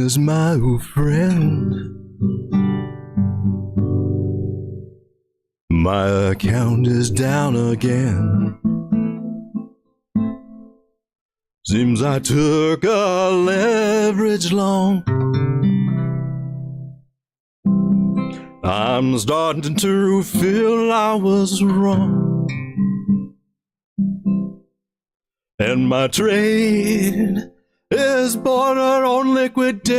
is my old friend. My account is down again. Seems I took a leverage loan. I'm starting to feel I was wrong. And my trade is bordered on liquidation.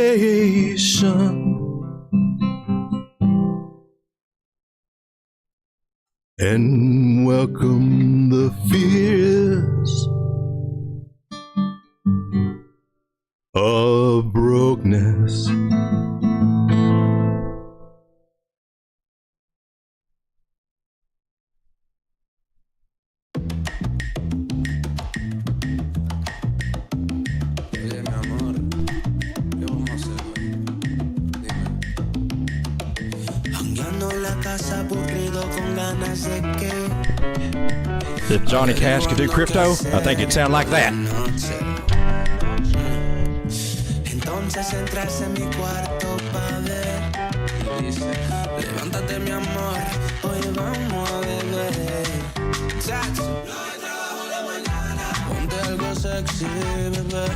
And welcome the fears of brokenness. If Johnny Cash could do crypto, I think it'd sound like that. Entonces entras en mi cuarto pa' ver. Levántate mi amor, hoy vamos a beber. Ponte algo sexy, bebé.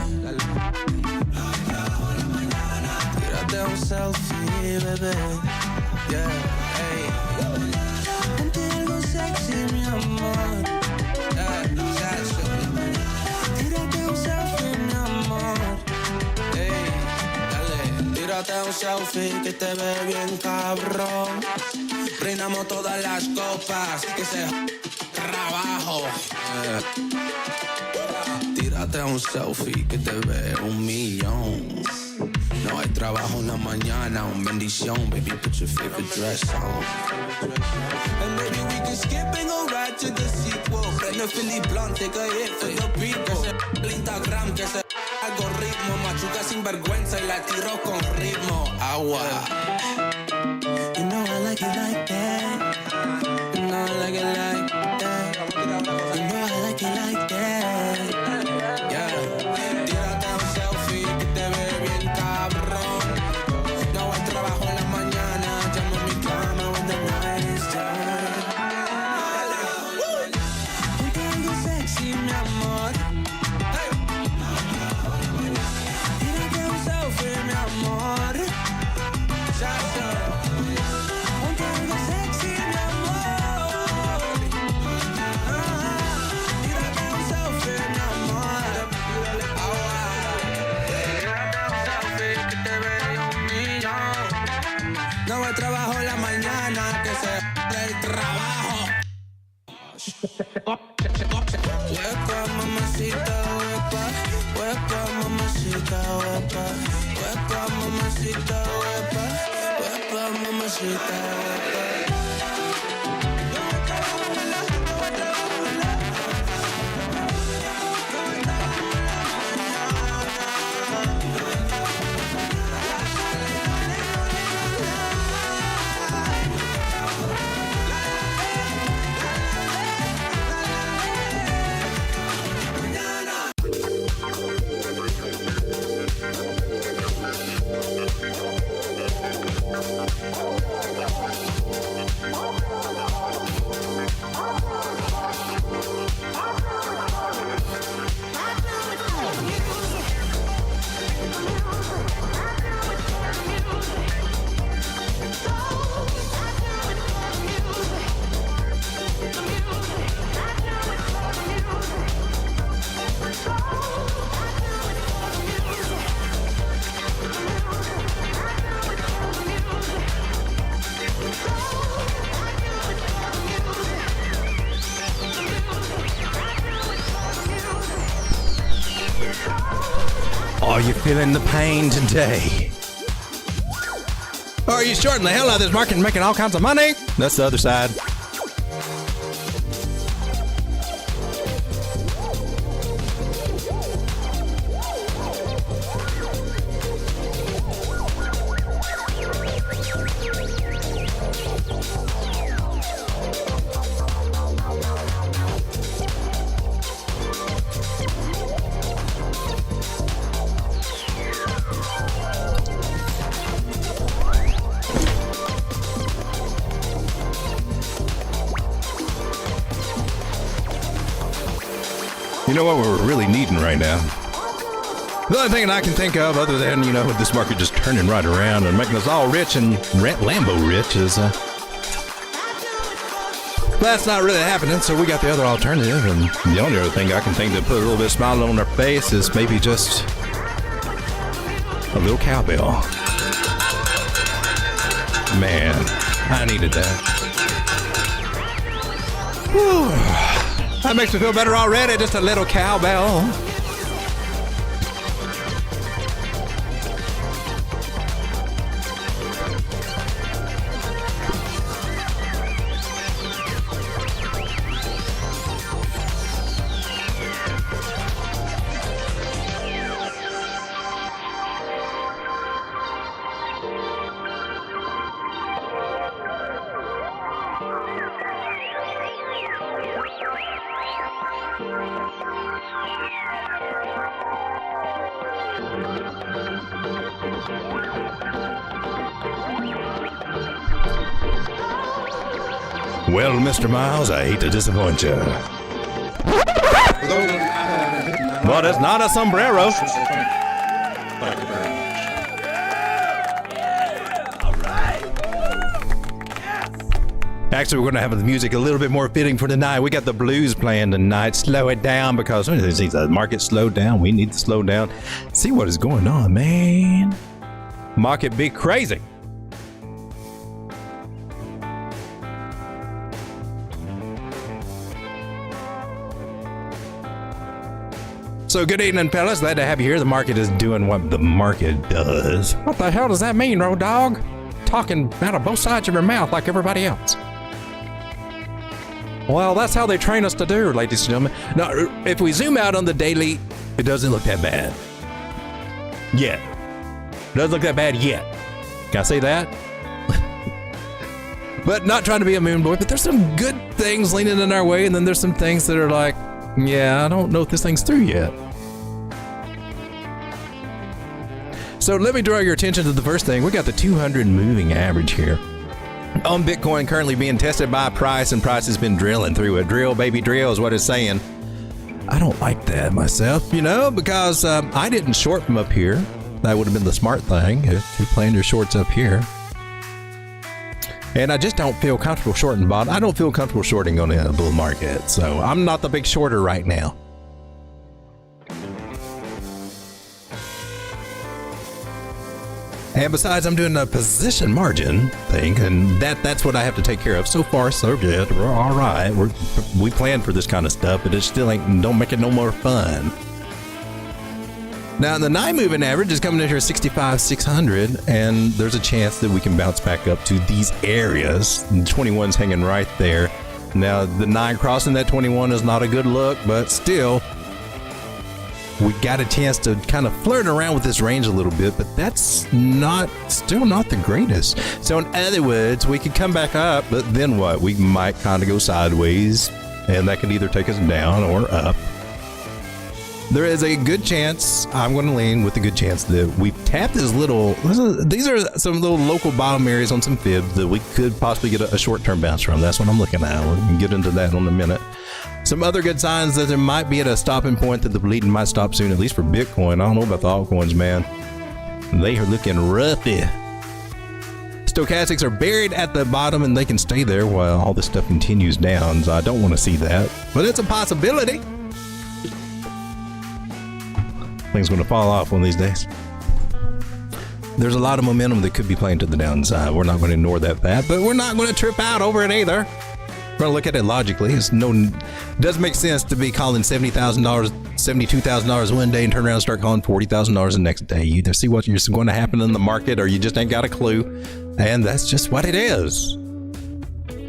Tírate un selfie, bebé. Yeah, hey. Ponte algo sexy, mi amor. Tírate un selfie, mi amor. Hey, dale. Tírate un selfie que te ve bien cabrón. Brindamos todas las copas que se trabajo. Tírate un selfie que te ve 1,000,000. No hay trabajo en la mañana, un bendición. Baby, put your favorite dress on. And maybe we can skip and go right to the sequel. Prende Philly Blunt, take a hit for the people. El Instagram que se algoritmo. Machuca sin vergüenza y la tiro con ritmo. Agua. You know I like it like that. You know I like it like that. You know I like it like that. Yeah. Tírate un selfie que te ve bien cabrón. No hay trabajo en la mañana. Llama a mi cama when the night is done. Ponte algo sexy, mi amor. Tírate un selfie, mi amor. Chacho. Ponte algo sexy, mi amor. Tírate un selfie, mi amor. Tírate un selfie que te ve 1,000,000. No hay trabajo en la mañana, que se el trabajo. Huepa, mamacita, huepa. Huepa, mamacita, huepa. Huepa, mamacita, huepa. Huepa, mamacita, huepa. Are you feeling the pain today? Or are you shorting the hell out of this market and making all kinds of money? That's the other side. You know what we're really needing right now? The only thing I can think of, other than, you know, this market just turning right around and making us all rich and Lambo rich, is that's not really happening, so we got the other alternative, and the only other thing I can think to put a little bit of smile on our face is maybe just a little cowbell. Man, I needed that. Whew. That makes me feel better already, just a little cowbell. Well, Mr. Miles, I hate to disappoint you. But it's not a sombrero. Actually, we're going to have the music a little bit more fitting for tonight. We got the blues playing tonight. Slow it down because the market slowed down. We need to slow down. See what is going on, man. Market be crazy. So good evening, fellas. Glad to have you here. The market is doing what the market does. What the hell does that mean, Road Dog? Talking out of both sides of your mouth like everybody else. Well, that's how they train us to do, ladies and gentlemen. Now, if we zoom out on the daily, it doesn't look that bad. Yet. Doesn't look that bad yet. Can I say that? But not trying to be a moon boy, but there's some good things leaning in our way, and then there's some things that are like, yeah, I don't know if this thing's through yet. So let me draw your attention to the first thing. We got the 200 moving average here. On Bitcoin currently being tested by price, and price has been drilling through it. Drill, baby, drill is what it's saying. I don't like that myself, you know, because I didn't short from up here. That would have been the smart thing if you planned your shorts up here. And I just don't feel comfortable shorting bottom. I don't feel comfortable shorting on a bull market, so I'm not the big shorter right now. And besides, I'm doing a position margin thing, and that's what I have to take care of. So far, so good. We're all right. We planned for this kind of stuff, but it still don't make it no more fun. Now, the 9 moving average is coming in here at 65,600, and there's a chance that we can bounce back up to these areas. The 21's hanging right there. Now, the 9 crossing that 21 is not a good look, but still, we got a chance to kind of flirt around with this range a little bit, but that's still not the greatest. So in other words, we could come back up, but then what? We might kind of go sideways, and that could either take us down or up. There is a good chance, I'm going to lean with a good chance that we've tapped this little, these are some little local bottom areas on some fibs that we could possibly get a short-term bounce from. That's what I'm looking at. We can get into that in a minute. Some other good signs that there might be at a stopping point that the bleeding might stop soon, at least for Bitcoin. I don't know about the altcoins, man. They are looking roughy. Stochastics are buried at the bottom, and they can stay there while all this stuff continues down. So I don't want to see that, but it's a possibility. Thing's going to fall off one of these days. There's a lot of momentum that could be playing to the downside. We're not going to ignore that, but we're not going to trip out over it either. We're going to look at it logically. It doesn't make sense to be calling $70,000, $72,000 one day and turn around and start calling $40,000 the next day. You either see what's going to happen in the market or you just ain't got a clue. And that's just what it is.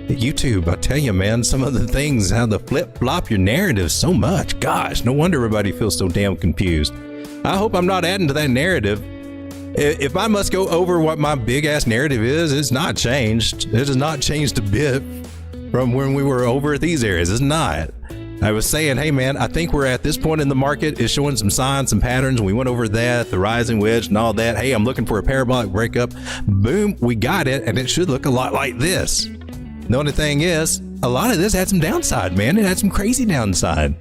YouTube, I tell you, man, some of the things, how the flip-flop your narrative so much. Gosh, no wonder everybody feels so damn confused. I hope I'm not adding to that narrative. If I must go over what my big-ass narrative is, it's not changed. It has not changed a bit from when we were over at these areas. It's not. I was saying, hey, man, I think we're at this point in the market. It's showing some signs, some patterns. We went over that, the rising wedge and all that. Hey, I'm looking for a parabolic breakup. Boom, we got it, and it should look a lot like this. The only thing is, a lot of this had some downside, man. It had some crazy downside.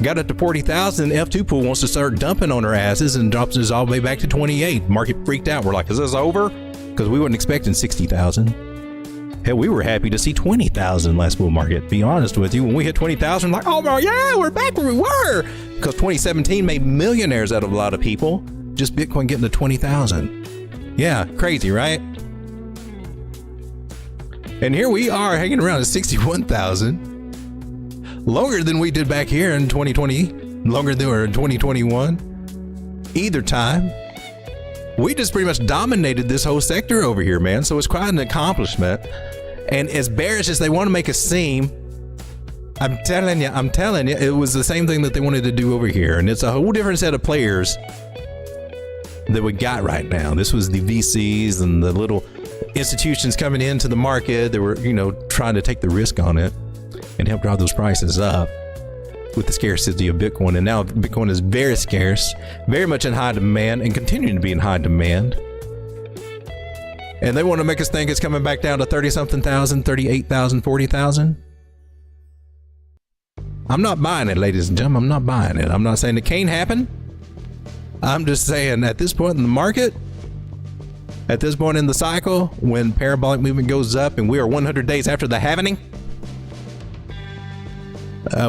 Got up to 40,000. F2 pool wants to start dumping on our asses and drops us all the way back to 28. Market freaked out. We're like, is this over? Because we weren't expecting 60,000. Hell, we were happy to see 20,000 last bull market. To be honest with you, when we hit 20,000, like, oh yeah, we're back where we were. Because 2017 made millionaires out of a lot of people. Just Bitcoin getting to 20,000. Yeah, crazy, right? And here we are hanging around at 61,000. Longer than we did back here in 2020, longer than we were in 2021. Either time, we just pretty much dominated this whole sector over here, man. So it's quite an accomplishment. And as bearish as they want to make us seem, I'm telling you, it was the same thing that they wanted to do over here. And it's a whole different set of players that we got right now. This was the VCs and the little institutions coming into the market that were, trying to take the risk on it and help drive those prices up with the scarcity of Bitcoin. And now Bitcoin is very scarce, very much in high demand, and continuing to be in high demand. And they want to make us think it's coming back down to 30-something thousand, 38,000, 40,000. I'm not buying it, ladies and gentlemen. I'm not buying it. I'm not saying it can't happen. I'm just saying at this point in the market, at this point in the cycle, when parabolic movement goes up and we are 100 days after the halving,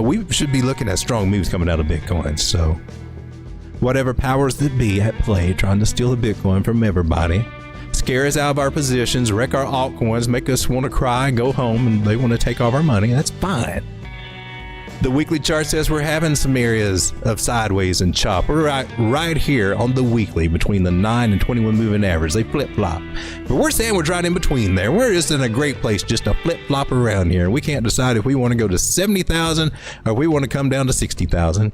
we should be looking at strong moves coming out of Bitcoin. So whatever powers that be at play trying to steal the Bitcoin from everybody, scare us out of our positions, wreck our altcoins, make us want to cry, go home, and they want to take all our money, that's fine. The weekly chart says we're having some areas of sideways and chop. We're right here on the weekly between the 9 and 21 moving average. They flip-flop. But we're sandwiched right in between there. We're just in a great place just to flip-flop around here. We can't decide if we want to go to 70,000 or if we want to come down to 60,000.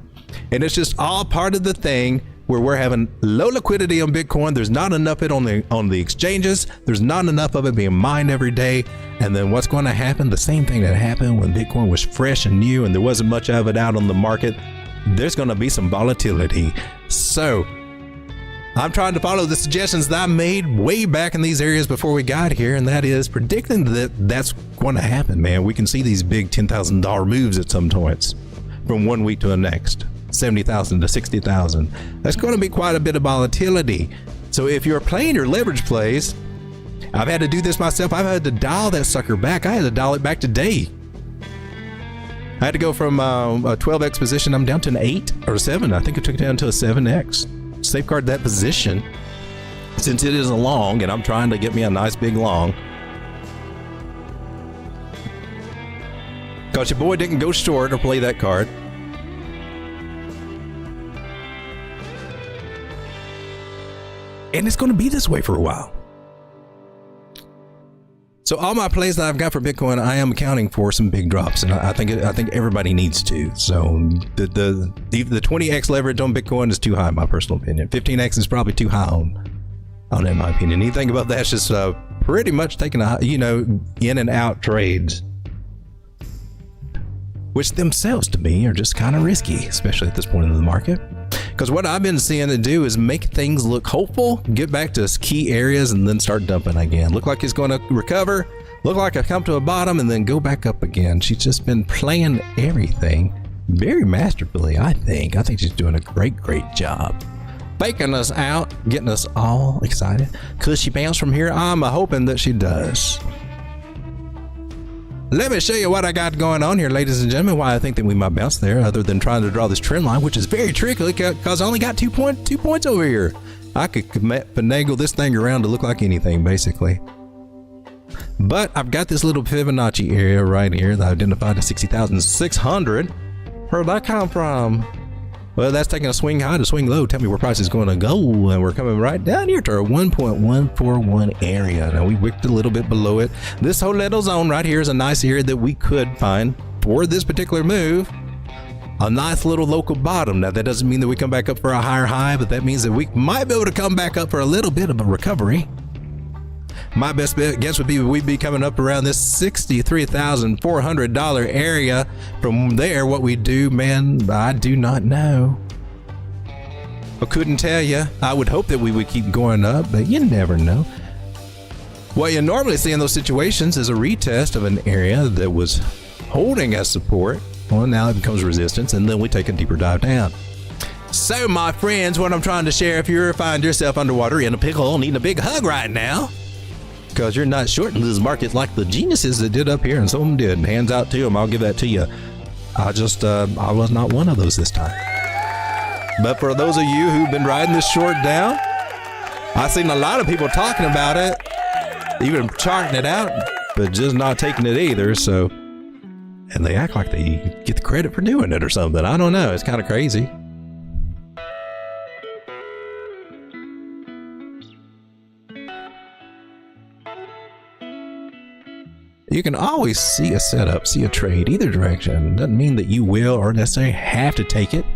And it's just all part of the thing where we're having low liquidity on Bitcoin. There's not enough of it on the exchanges. There's not enough of it being mined every day. And then what's going to happen? The same thing that happened when Bitcoin was fresh and new and there wasn't much of it out on the market. There's going to be some volatility. So I'm trying to follow the suggestions that I made way back in these areas before we got here. And that is predicting that that's going to happen, man. We can see these big $10,000 moves at some points from one week to the next. 70,000 to 60,000. That's going to be quite a bit of volatility. So if you're playing your leverage plays, I've had to do this myself. I've had to dial that sucker back. I had to dial it back today. I had to go from a 12x position. I'm down to an 8 or 7. I think I took it down to a 7x. Safeguard that position since it is a long, and I'm trying to get me a nice big long. Because your boy didn't go short or play that card. And it's going to be this way for a while. So all my plays that I've got for Bitcoin, I am accounting for some big drops, and I think everybody needs to. So the 20x leverage on Bitcoin is too high, in my personal opinion. 15x is probably too high on in my opinion. Anything about that's just pretty much taking in and out trades, which themselves to me are just kind of risky, especially at this point in the market. Because what I've been seeing it do is make things look hopeful, get back to key areas, and then start dumping again. Look like it's going to recover, look like I come to a bottom, and then go back up again. She's just been playing everything very masterfully, I think. I think she's doing a great job. Faking us out, getting us all excited. Could she bounce from here? I'm hoping that she does. Let me show you what I got going on here, ladies and gentlemen, why I think that we might bounce there, other than trying to draw this trend line, which is very tricky because I only got 2 points over here. I could finagle this thing around to look like anything, basically. But I've got this little Fibonacci area right here that I identified as 60,600. Where'd that come from? Well, that's taking a swing high to swing low. Tell me where price is going to go. And we're coming right down here to our 1.141 area. Now we wicked a little bit below it. This whole little zone right here is a nice area that we could find for this particular move. A nice little local bottom. Now that doesn't mean that we come back up for a higher high, but that means that we might be able to come back up for a little bit of a recovery. My best guess would be we'd be coming up around this $63,400 area. From there, what we do, man, I do not know. I couldn't tell you. I would hope that we would keep going up, but you never know. What you normally see in those situations is a retest of an area that was holding as support Well, now it becomes resistance, and then we take a deeper dive down. So, my friends, what I'm trying to share, if you find yourself underwater in a pickle, needing a big hug right now, because you're not shorting this market like the geniuses that did up here, and some of them did. Hands out to them, I'll give that to you. I was not one of those this time. But for those of you who've been riding this short down, I've seen a lot of people talking about it, even charting it out, but just not taking it either. So, and they act like they get the credit for doing it or something. I don't know. It's kind of crazy. You can always see a setup, see a trade either direction. Doesn't mean that you will or necessarily have to take it.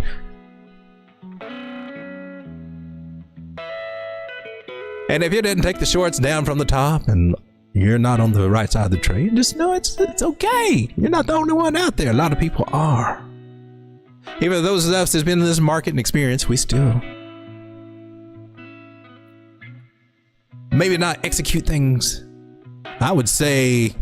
And if you didn't take the shorts down from the top and you're not on the right side of the trade, just know it's okay. You're not the only one out there. A lot of people are. Even those of us that's been in this market and experience, we still maybe not execute things. I would say,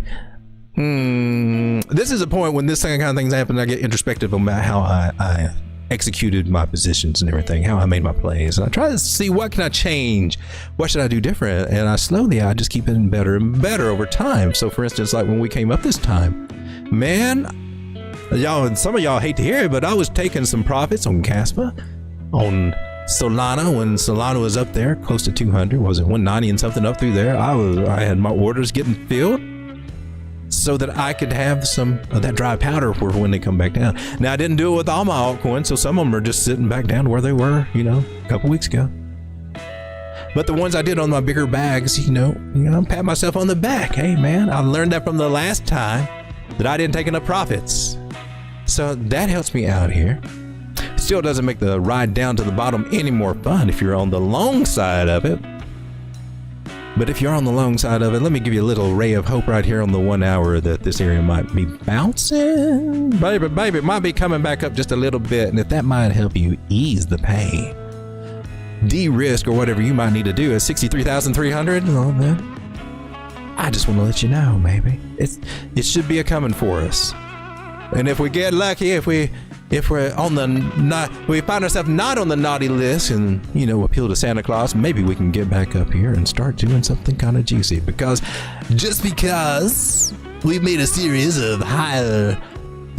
this is a point when this kind of things happen, I get introspective about how I executed my positions and everything, how I made my plays. And I try to see what can I change? What should I do different? And I just keep getting better and better over time. So for instance, like when we came up this time, man, y'all, some of y'all hate to hear it, but I was taking some profits on Caspa, on Solana when Solana was up there close to 200, was it 190 and something up through there? I had my orders getting filled so that I could have some of that dry powder for when they come back down. Now I didn't do it with all my altcoins, so some of them are just sitting back down to where they were, a couple weeks ago. But the ones I did on my bigger bags, I'm patting myself on the back. Hey man, I learned that from the last time that I didn't take enough profits. So that helps me out here. Still doesn't make the ride down to the bottom any more fun if you're on the long side of it. But if you're on the long side of it, let me give you a little ray of hope right here on the 1 hour that this area might be bouncing. Baby, it might be coming back up just a little bit. And if that might help you ease the pain, de-risk or whatever you might need to do at 63,300. Oh man, I just want to let you know, maybe it should be a coming for us. And if we get lucky, if we're on we find ourselves not on the naughty list and, appeal to Santa Claus, maybe we can get back up here and start doing something kind of juicy. Because just because we've made a series of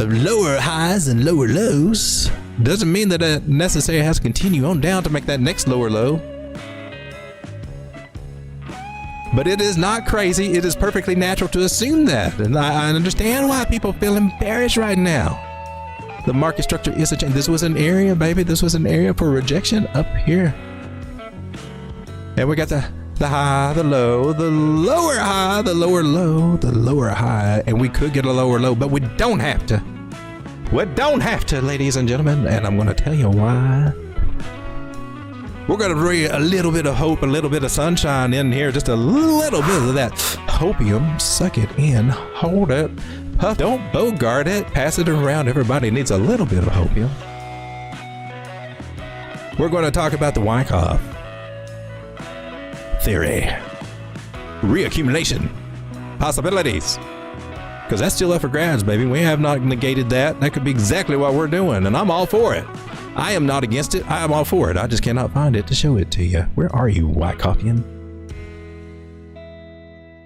lower highs and lower lows doesn't mean that it necessarily has to continue on down to make that next lower low. But it is not crazy. It is perfectly natural to assume that. And I understand why people feel embarrassed right now. The market structure is a change. This was an area, baby. This was an area for rejection up here. And we got the high, the low, the lower high, the lower low, the lower high. And we could get a lower low, but we don't have to. We don't have to, ladies and gentlemen. And I'm going to tell you why. We're going to bring a little bit of hope, a little bit of sunshine in here. Just a little bit of that hopium. Suck it in. Hold it. Puff. Don't bogart it. Pass it around. Everybody needs a little bit of hopium. We're going to talk about the Wyckoff theory. Reaccumulation. Possibilities. Because that's still up for grabs, baby. We have not negated that. That could be exactly what we're doing. And I'm all for it. I am not against it. I am all for it. I just cannot find it to show it to you. Where are you, Wyckoffian?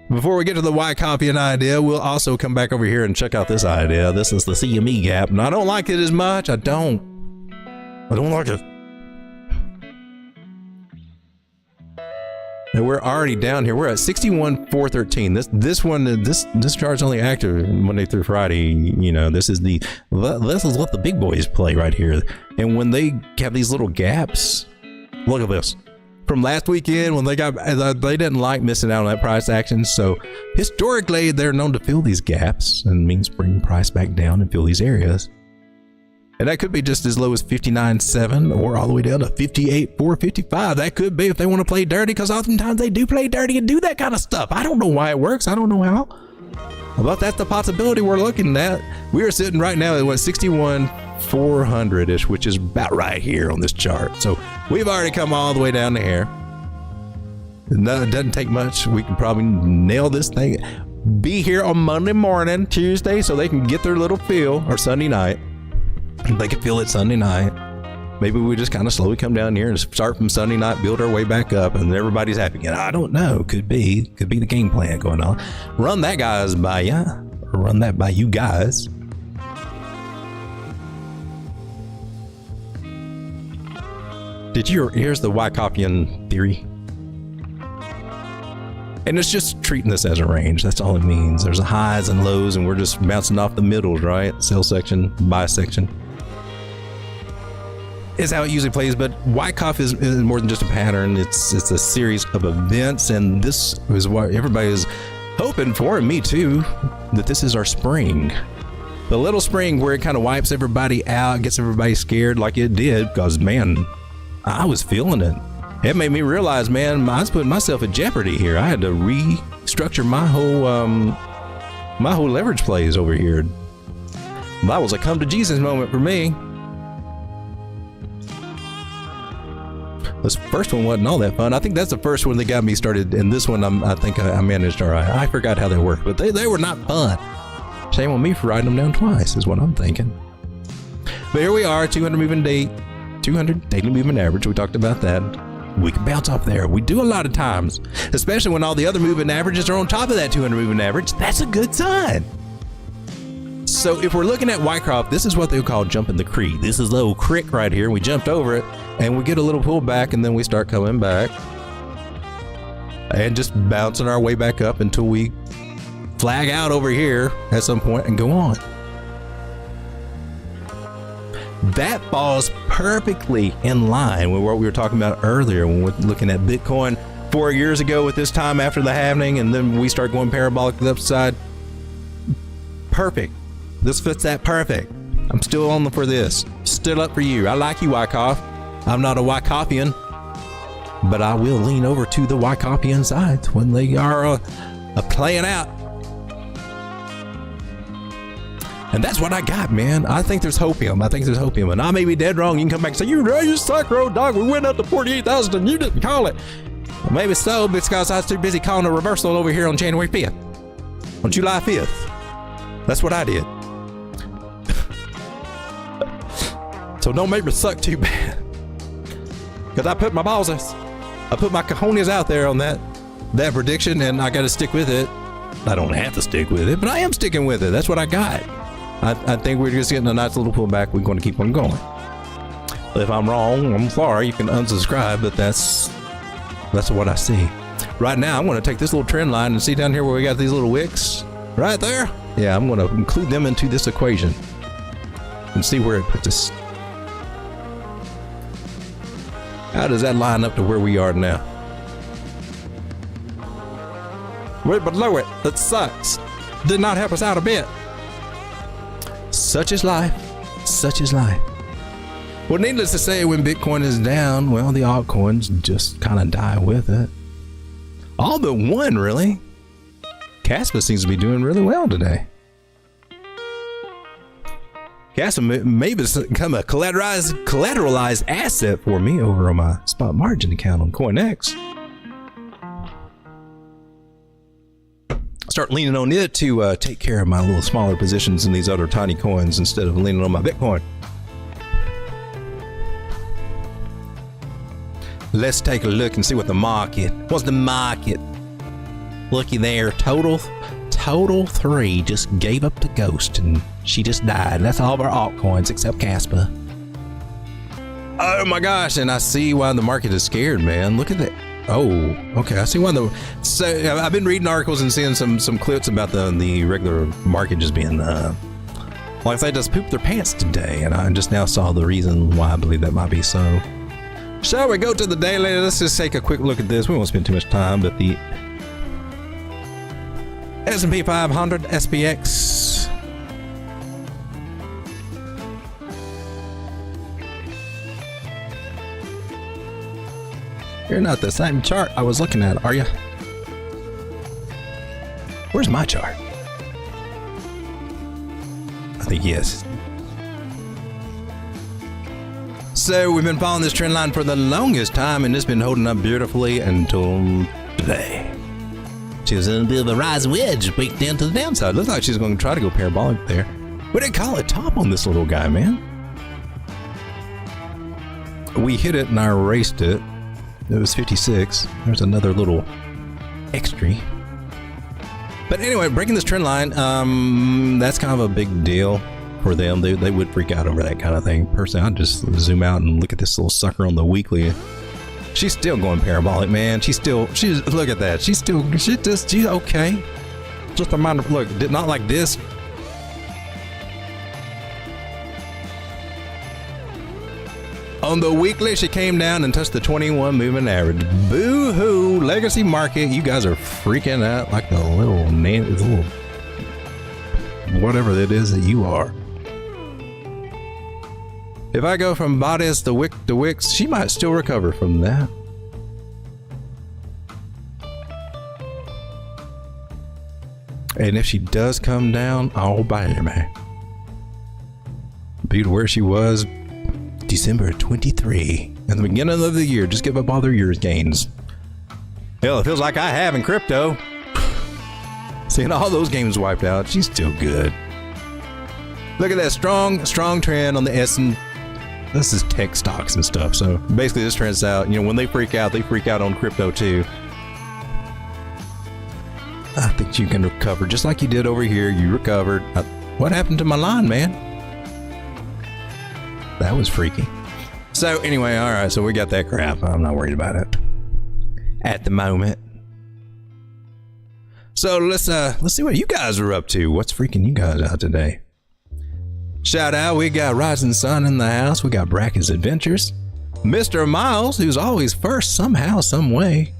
Before we get to the Wyckoffian idea, we'll also come back over here and check out this idea. This is the CME gap, and I don't like it as much. I don't like it. And we're already down here. We're at 61,413. This chart's only active Monday through Friday. This is what the big boys play right here. And when they have these little gaps, look at this. From last weekend when they didn't like missing out on that price action. So historically, they're known to fill these gaps and means bring price back down and fill these areas. And that could be just as low as 59.7 or all the way down to 58.455. That could be if they want to play dirty, because oftentimes they do play dirty and do that kind of stuff. I don't know why it works. I don't know how. But that's the possibility we're looking at. We are sitting right now at 61,400-ish, which is about right here on this chart. So we've already come all the way down to here. No, it doesn't take much. We can probably nail this thing. be here on Monday morning, Tuesday, so they can get their little feel, or Sunday night. They can feel it Sunday night. Maybe we just kind of slowly come down here and start from Sunday night, build our way back up, and everybody's happy again. I don't know. Could be the game plan going on. Run that guys by ya, or run that by you guys. Here's the Wyckopian theory. And it's just treating this as a range. That's all it means. There's highs and lows, and we're just bouncing off the middles, right? Sell section, buy section. Is how it usually plays, but Wyckoff is more than just a pattern. It's a series of events, and this is what everybody is hoping for, and me too, that this is our spring. The little spring where it kind of wipes everybody out, gets everybody scared like it did, because man, I was feeling it. It made me realize, man, I was putting myself in jeopardy here. I had to restructure my whole leverage plays over here. That was a come to Jesus moment for me. This first one wasn't all that fun. I think that's the first one that got me started, and this one I think I managed all right. I forgot how they worked, but they were not fun. Shame on me for writing them down twice, is what I'm thinking. But here we are, 200 daily moving average. We talked about that. We can bounce off there. We do a lot of times, especially when all the other moving averages are on top of that 200 moving average. That's a good sign. So if we're looking at Wyckoff, this is what they call jumping the creek. This is a little creek right here. We jumped over it and we get a little pullback, and then we start coming back and just bouncing our way back up until we flag out over here at some point and go on. That falls perfectly in line with what we were talking about earlier when we were looking at Bitcoin 4 years ago at this time after the halving, and then we start going parabolic to the upside. Perfect. This fits that perfect. I'm still on for this. Still up for you. I like you, Wyckoff. I'm not a Wyckopian, but I will lean over to the Wyckopian side when they are playing out. And that's what I got, man. I think there's hopium. And I may be dead wrong. You can come back and say, you suck, road dog. We went up to 48,000 and you didn't call it. Well, maybe so, because I was too busy calling a reversal over here on January 5th. On July 5th. That's what I did. So don't make me suck too bad. Because I put my cojones out there on that prediction, and I got to stick with it. I don't have to stick with it, but I am sticking with it. That's what I got. I think we're just getting a nice little pullback. We're going to keep on going. If I'm wrong, I'm sorry. You can unsubscribe, but that's what I see. Right now, I'm going to take this little trend line and see down here where we got these little wicks right there. Yeah, I'm going to include them into this equation and see where it puts us. How does that line up to where we are now? We're below it. That sucks. Did not help us out a bit. Such is life. Such is life. Well, needless to say, when Bitcoin is down, well, the altcoins just kind of die with it. All but one, really. Caspa seems to be doing really well today. Caspa may become a collateralized asset for me over on my spot margin account on CoinEx. Start leaning on it to take care of my little smaller positions in these other tiny coins instead of leaning on my Bitcoin. Let's take a look and see what the market. What's the market? Looky there, total 3 just gave up the ghost and she just died. That's all of our altcoins except Caspa. Oh my gosh, and I see why the market is scared, man. Look at that. Oh, okay. I see why so I've been reading articles and seeing some clips about the regular market just being like they just pooped their pants today, and I just now saw the reason why I believe that might be so. Shall we go to the daily? Let's just take a quick look at this. We won't spend too much time, but the S&P 500 SPX. You're not the same chart I was looking at, are you? Where's my chart? I think yes. So we've been following this trend line for the longest time, and it's been holding up beautifully until today. She was in a bit of a rise wedge, break down to the downside. Looks like she's going to try to go parabolic there. We didn't call it top on this little guy, man. We hit it and I erased it. It was 56. There's another little extra. But anyway, breaking this trend line, that's kind of a big deal for them. They would freak out over that kind of thing. Personally, I'd just zoom out and look at this little sucker on the weekly. She's still going parabolic, man. She's look at that. She's okay. Just a minor, look, not like this. On the weekly, she came down and touched the 21 moving average. Boo-hoo, legacy market. You guys are freaking out like the little whatever it is that you are. If I go from bodice to wick to wicks, she might still recover from that. And if she does come down, I'll buy her, man. Be to where she was December 23. At the beginning of the year, just give up all their year's gains. Hell, it feels like I have in crypto. Seeing all those games wiped out, she's still good. Look at that strong trend on the S&P. This is tech stocks and stuff. So basically this trends out, when they freak out on crypto too. I think you can recover just like you did over here. You recovered. What happened to my line, man? That was freaky. So anyway, all right. So we got that crap. I'm not worried about it at the moment. So let's see what you guys are up to. What's freaking you guys out today? Shout out, we got Rising Sun in the house. We got Brackett's Adventures. Mr. Miles, who's always first somehow, some way.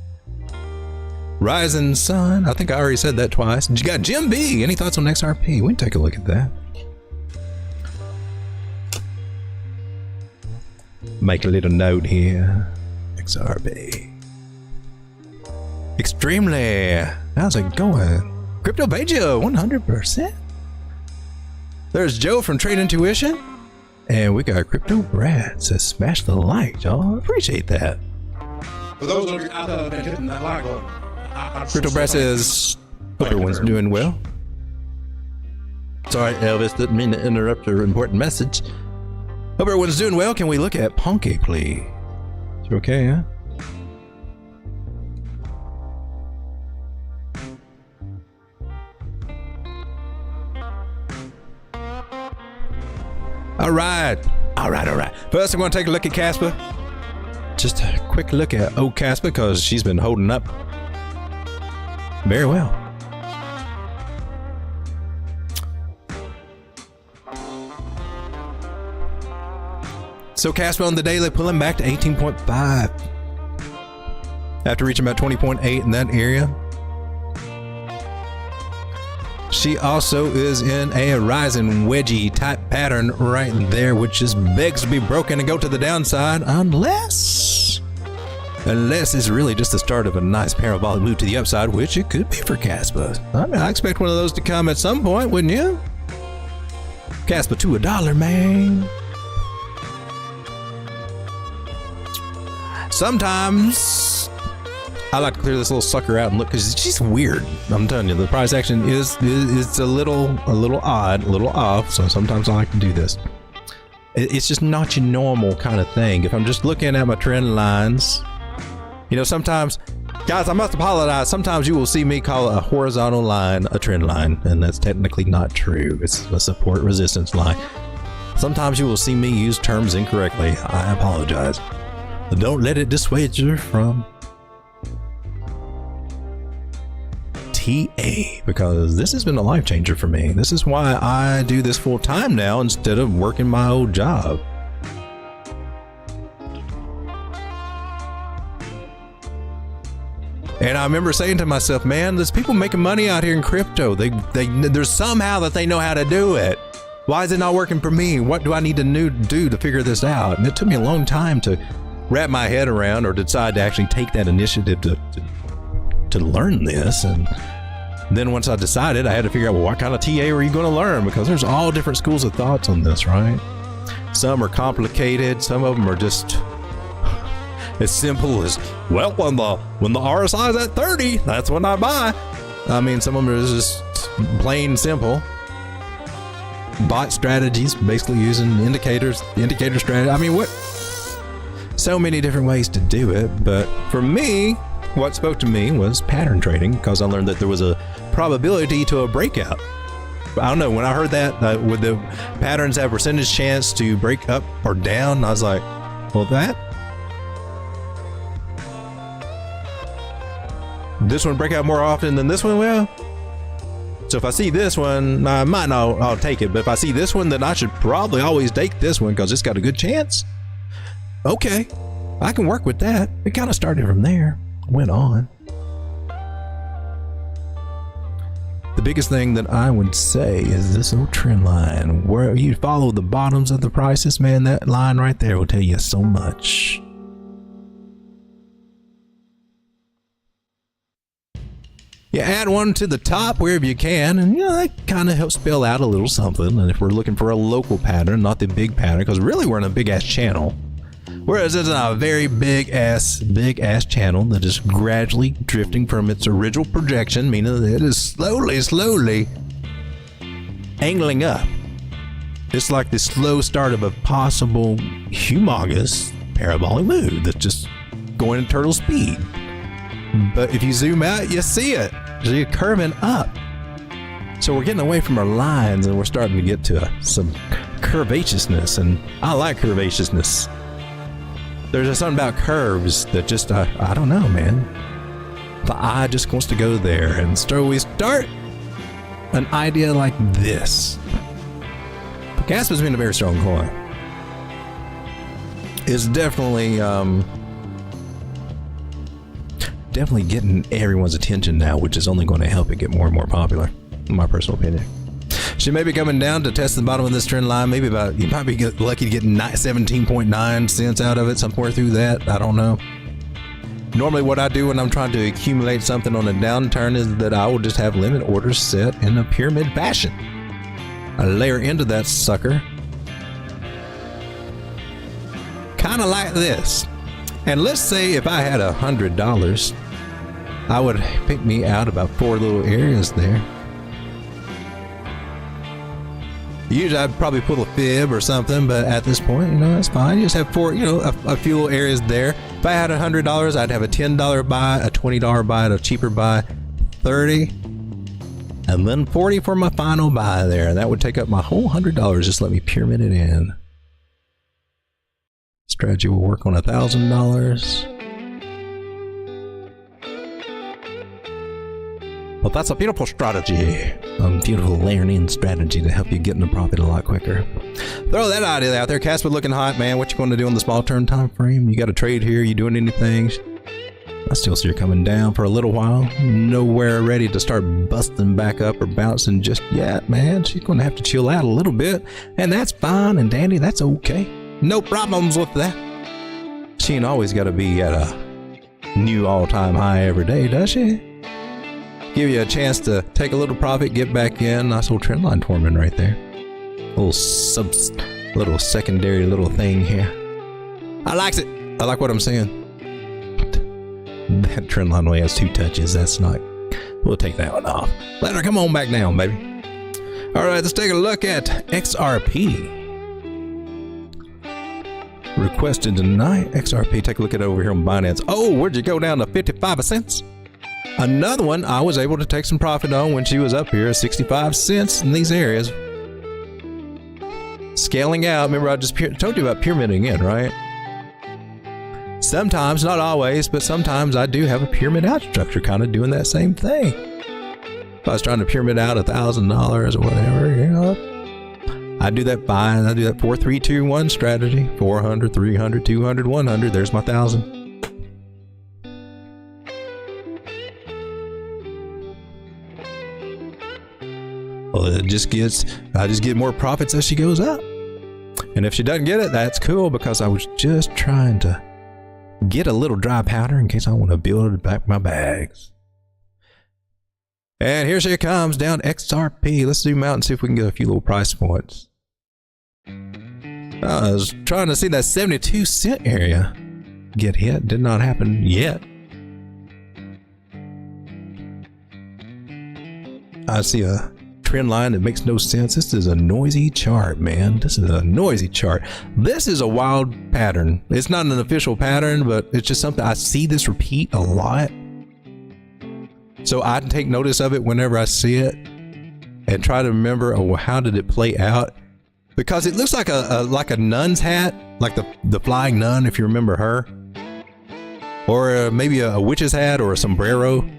Rising Sun, I think I already said that twice. You got Jim B. Any thoughts on XRP? We can take a look at that. Make a little note here. XRP. Extremely. How's it going? Crypto Bejo, 100%. There's Joe from Trade Intuition. And we got Crypto Brad says smash the like, y'all. Appreciate that. For those of you out there that have been hitting that like button, Crypto Brad says hope everyone's doing well. Sorry, Elvis, didn't mean to interrupt your important message. Hope everyone's doing well. Can we look at Ponke, please? It's okay, huh? All right. First, I'm going to take a look at Casper. Just a quick look at old Casper because she's been holding up very well. So Casper on the daily pulling back to 18.5 after reaching about 20.8 in that area. She also is in a rising wedgie type pattern right there, which just begs to be broken and go to the downside unless it's really just the start of a nice parabolic move to the upside, which it could be for Casper. I mean, I expect one of those to come at some point, wouldn't you? Casper to $1, man. Sometimes I like to clear this little sucker out and look because she's weird. I'm telling you, the price action is a little odd, a little off. So sometimes I like to do this. It's just not your normal kind of thing. If I'm just looking at my trend lines, sometimes, guys, I must apologize. Sometimes you will see me call a horizontal line a trend line, and that's technically not true. It's a support resistance line. Sometimes you will see me use terms incorrectly. I apologize. But don't let it dissuade you from TA, because this has been a life changer for me. This is why I do this full time now instead of working my old job. And I remember saying to myself, man, there's people making money out here in crypto. There's somehow that they know how to do it. Why is it not working for me? What do I need to do to figure this out? And it took me a long time to wrap my head around or decide to actually take that initiative to learn this. And then once I decided, I had to figure out, well, what kind of TA are you going to learn? Because there's all different schools of thoughts on this, right? Some are complicated. Some of them are just as simple as, well, when the RSI is at 30, that's when I buy. I mean, some of them are just plain simple. Bot strategies, basically using indicator strategy. I mean, what? So many different ways to do it, but for me, what spoke to me was pattern trading, because I learned that there was a probability to a breakout. I don't know, when I heard that, would the patterns have percentage chance to break up or down? I was like, well, this one break out more often than this one will? So if I see this one, I might not, I'll take it. But if I see this one, then I should probably always take this one because it's got a good chance. Okay, I can work with that. It kind of started from there, went on. The biggest thing that I would say is this old trend line. Where you follow the bottoms of the prices, man, that line right there will tell you so much. You add one to the top wherever you can, and that kind of helps spell out a little something. And if we're looking for a local pattern, not the big pattern, because really we're in a big ass channel. Whereas it's a very big ass channel that is gradually drifting from its original projection, meaning that it is slowly angling up. It's like the slow start of a possible humongous parabolic move that's just going at turtle speed. But if you zoom out, you see it. You're curving up. So we're getting away from our lines and we're starting to get to some curvaceousness, and I like curvaceousness. There's just something about curves that just, I don't know, man. The eye just wants to go there, and so we start an idea like this. Caspa's been a very strong coin. It's definitely getting everyone's attention now, which is only going to help it get more and more popular, in my personal opinion. She may be coming down to test the bottom of this trend line. Maybe you might be lucky to get 17.9 cents out of it, somewhere through that. I don't know. Normally what I do when I'm trying to accumulate something on a downturn is that I will just have limit orders set in a pyramid fashion. I layer into that sucker, kind of like this. And let's say if I had $100, I would pick me out about 4 little areas there. Usually I'd probably pull a fib or something, but at this point, that's fine. You just have 4, a few little areas there. If I had $100, I'd have a $10 buy, a $20 buy, a cheaper buy, 30, and then 40 for my final buy there. And that would take up my whole $100. Just let me pyramid it in. Strategy will work on $1,000. Well, that's a beautiful strategy. A beautiful layering in strategy to help you get into profit a lot quicker. Throw that idea out there. Casper looking hot, man. What you going to do on the small term time frame? You got a trade here? You doing anything? I still see her coming down for a little while. Nowhere ready to start busting back up or bouncing just yet, man. She's going to have to chill out a little bit. And that's fine and dandy. That's okay. No problems with that. She ain't always got to be at a new all-time high every day, does she? Give you a chance to take a little profit, get back in. Nice little trend line forming right there. Little secondary little thing here. I likes it. I like what I'm saying. That trend line only has 2 touches. That's not. We'll take that one off. Let her come on back down, baby. All right, let's take a look at XRP. Requested tonight. XRP. Take a look at it over here on Binance. Oh, where'd you go down to 55 cents? Another one I was able to take some profit on when she was up here at 65 cents in these areas. Scaling out. Remember I just told you about pyramiding in, right? Sometimes, not always, but sometimes I do have a pyramid out structure kind of doing that same thing. If I was trying to pyramid out $1,000 or whatever, I do that 4, 3, 2, 1 strategy. 400, 300, 200, 100. There's my 1,000. Well, I just get more profits as she goes up. And if she doesn't get it, that's cool, because I was just trying to get a little dry powder in case I want to build back my bags. And here she comes down XRP. Let's zoom out and see if we can get a few little price points. I was trying to see that 72 cent area get hit. Did not happen yet. I see a trend line that makes no sense. This is a noisy chart, man. This is a noisy chart. This is a wild pattern. It's not an official pattern, but it's just something I see this repeat a lot. So I take notice of it whenever I see it and try to remember, oh, how did it play out? Because it looks like a nun's hat, like the flying nun, if you remember her, or maybe a witch's hat or a sombrero.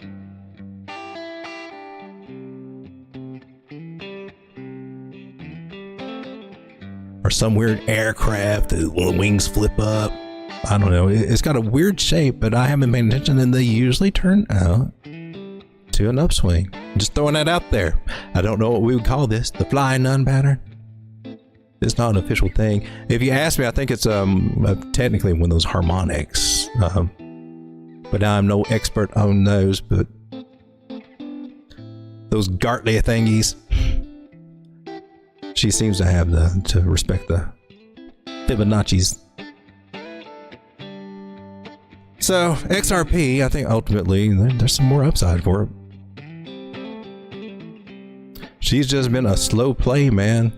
Or some weird aircraft, the wings flip up. I don't know. It's got a weird shape, but I haven't paid attention, and they usually turn out to an upswing. Just throwing that out there. I don't know what we would call this. The flying nun pattern. It's not an official thing. If you ask me, I think it's technically one of those harmonics. But I'm no expert on those. But those Gartley thingies. She seems to have to respect the Fibonacci's. So XRP, I think ultimately there's some more upside for it. She's just been a slow play, man.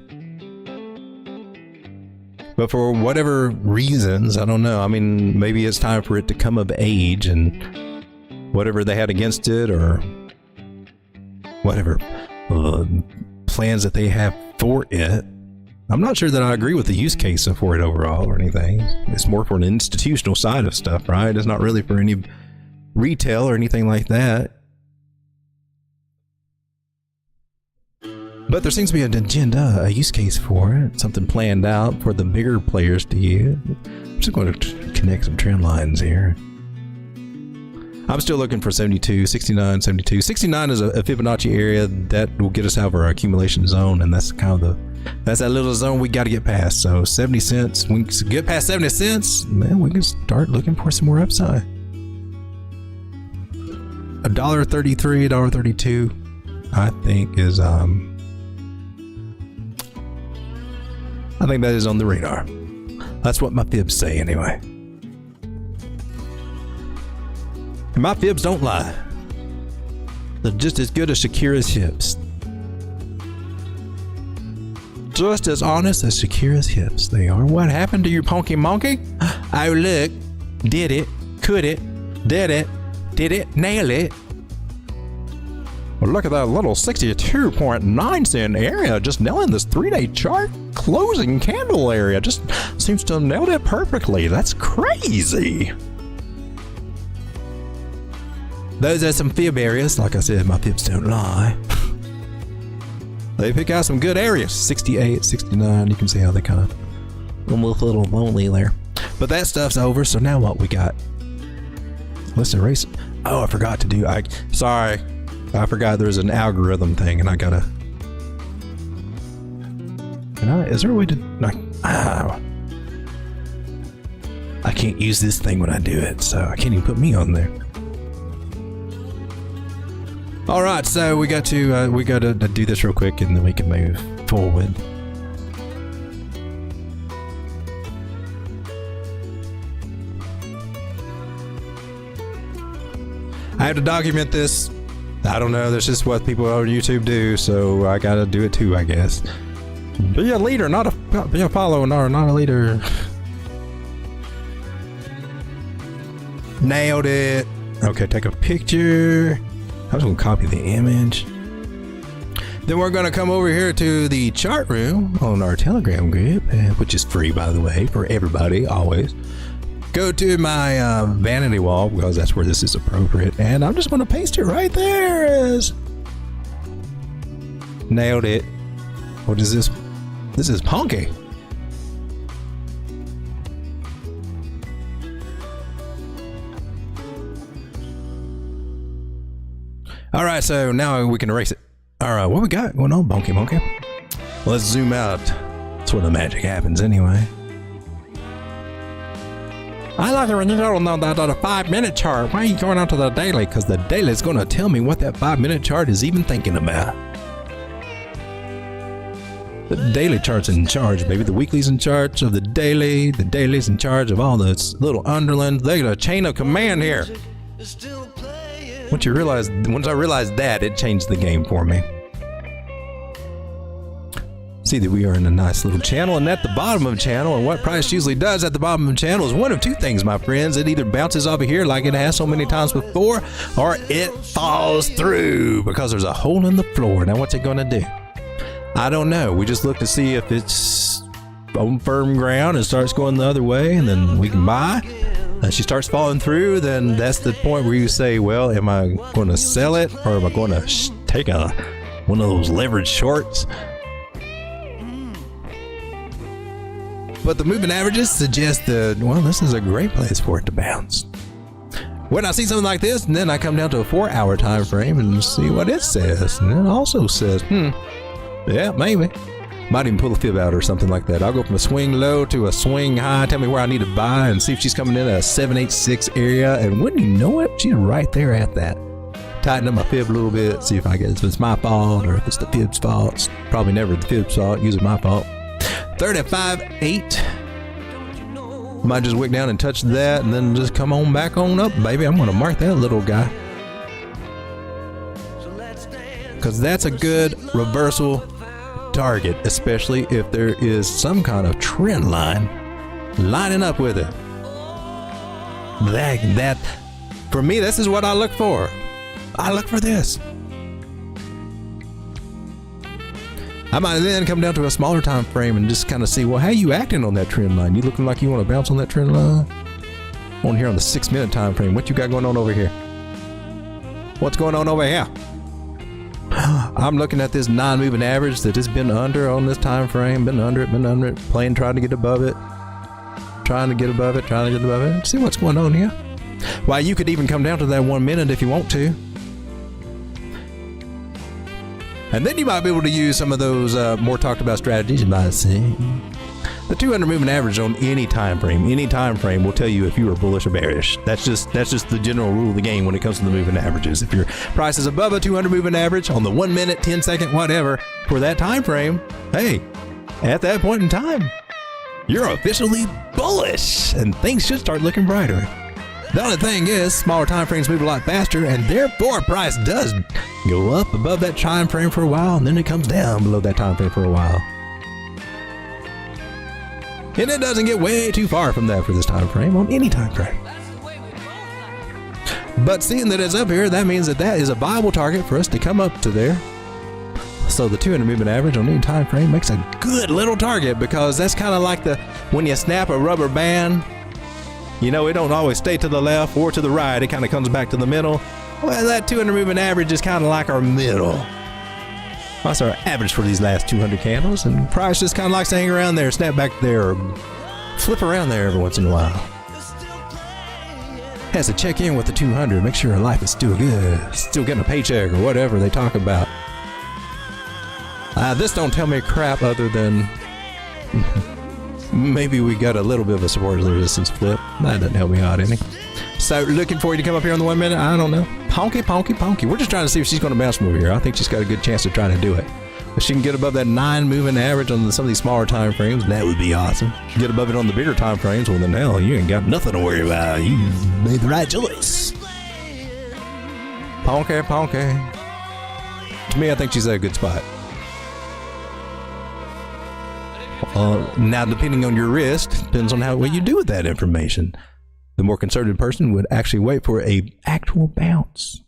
But for whatever reasons, I don't know. I mean, maybe it's time for it to come of age, and whatever they had against it, or whatever plans that they have for it. I'm not sure that I agree with the use case for it overall or anything. It's more for an institutional side of stuff, right? It's not really for any retail or anything like that. But there seems to be an agenda, a use case for it, something planned out for the bigger players to use. I'm just going to connect some trend lines here. I'm still looking for 72, 69, 72. 69 is a Fibonacci area that will get us out of our accumulation zone, and that's kind of that's that little zone we got to get past. So 70 cents, when we get past 70 cents, man, we can start looking for some more upside. $1.33, $1.32, I think is I think that is on the radar. That's what my fibs say anyway. And my fibs don't lie. They're just as good as Shakira's hips. Just as honest as Shakira's hips they are. What happened to you, Ponky Monkey? Oh look, did it, could it, did it, nail it. Well, look at that little 62.9 cent area just nailing this 3-day chart closing candle area. Just seems to have nailed it perfectly. That's crazy. Those are some fib areas. Like I said, my fibs don't lie. They pick out some good areas. 68, 69. You can see how they kind of almost a little lonely there. But that stuff's over. So now what we got? Let's erase it. Oh, I forgot to do. Sorry. I forgot there's an algorithm thing, and I gotta. Is there a way to? I can't use this thing when I do it, so I can't even put me on there. All right, so we got to do this real quick, and then we can move forward. I have to document this. I don't know, that's just what people on YouTube do, so I gotta do it too, I guess. Be a leader, be a follower, not a leader. Nailed it. Okay, take a picture. I was gonna copy the image. Then we're gonna come over here to the chart room on our Telegram group, which is free, by the way, for everybody, always. Go to my vanity wall, because that's where this is appropriate, and I'm just going to paste it right there. Nailed it. What is this? This is Punky. All right, so now we can erase it. All right, what we got going on, Bonky Monkey? Let's zoom out. That's where the magic happens anyway. I like it when you go on the 5-minute chart. Why are you going out to the daily? Because the daily is going to tell me what that 5-minute chart is even thinking about. The daily chart's in charge, baby. The weekly's in charge of the daily. The daily's in charge of all the little underlings. They got a chain of command here. Once I realized that, it changed the game for me. See that we are in a nice little channel, and at the bottom of the channel, and what price usually does at the bottom of the channel is one of two things, my friends. It either bounces off of here like it has so many times before, or it falls through because there's a hole in the floor. Now what's it going to do? I don't know. We just look to see if it's on firm ground and starts going the other way, and then we can buy. And she starts falling through, then that's the point where you say, well, am I going to sell it, or am I going to take one of those leveraged shorts? But the moving averages suggest that, well, this is a great place for it to bounce. When I see something like this, and then I come down to a 4-hour time frame and see what it says, and it also says, yeah, maybe. Might even pull a fib out or something like that. I'll go from a swing low to a swing high, tell me where I need to buy, and see if she's coming in at a 786 area, and wouldn't you know it, she's right there at that. Tighten up my fib a little bit, see if it's my fault or if it's the fib's fault. It's probably never the fib's fault, usually my fault. 35.8. Might just wick down and touch that, and then just come on back on up, baby. I'm gonna mark that little guy, because that's a good reversal target, especially if there is some kind of trend line lining up with it. That for me, this is what I look for. I look for this. I might then come down to a smaller time frame and just kind of see, well, how you acting on that trend line? You looking like you want to bounce on that trend line? On here on the 6-minute time frame, what you got going on over here? What's going on over here? I'm looking at this non-moving average that has been under on this time frame, been under it, playing, trying to get above it, trying to get above it. See what's going on here. Why, you could even come down to that 1 minute if you want to. And then you might be able to use some of those more talked about strategies. You might see the 200 moving average on any time frame will tell you if you are bullish or bearish. That's just the general rule of the game when it comes to the moving averages. If your price is above a 200 moving average on the 1 minute, 10 second, whatever for that time frame, hey, at that point in time, you're officially bullish and things should start looking brighter. The only thing is, smaller time frames move a lot faster, and therefore price does go up above that time frame for a while, and then it comes down below that time frame for a while. And it doesn't get way too far from that for this time frame on any time frame. But seeing that it's up here, that means that is a viable target for us to come up to there. So the 200 moving average on any time frame makes a good little target, because that's kind of like when you snap a rubber band. You know, it don't always stay to the left or to the right. It kind of comes back to the middle. Well, that 200 moving average is kind of like our middle. That's our average for these last 200 candles. And price just kind of likes to hang around there, snap back there, or flip around there every once in a while. Has to check in with the 200, make sure her life is still good, still getting a paycheck or whatever they talk about. This don't tell me crap other than maybe we got a little bit of a support resistance flip. That doesn't help me out any. So looking for you to come up here on the 1 minute. I don't know. Ponky. We're just trying to see if she's going to bounce from over here. I think she's got a good chance of trying to do it. If she can get above that 9 moving average on some of these smaller time frames, that would be awesome. Get above it on the bigger time frames, well then hell, you ain't got nothing to worry about. You made the right choice. Ponky. To me, I think she's at a good spot. Now, depending on your risk, depends on what you do with that information. The more conservative person would actually wait for a actual bounce,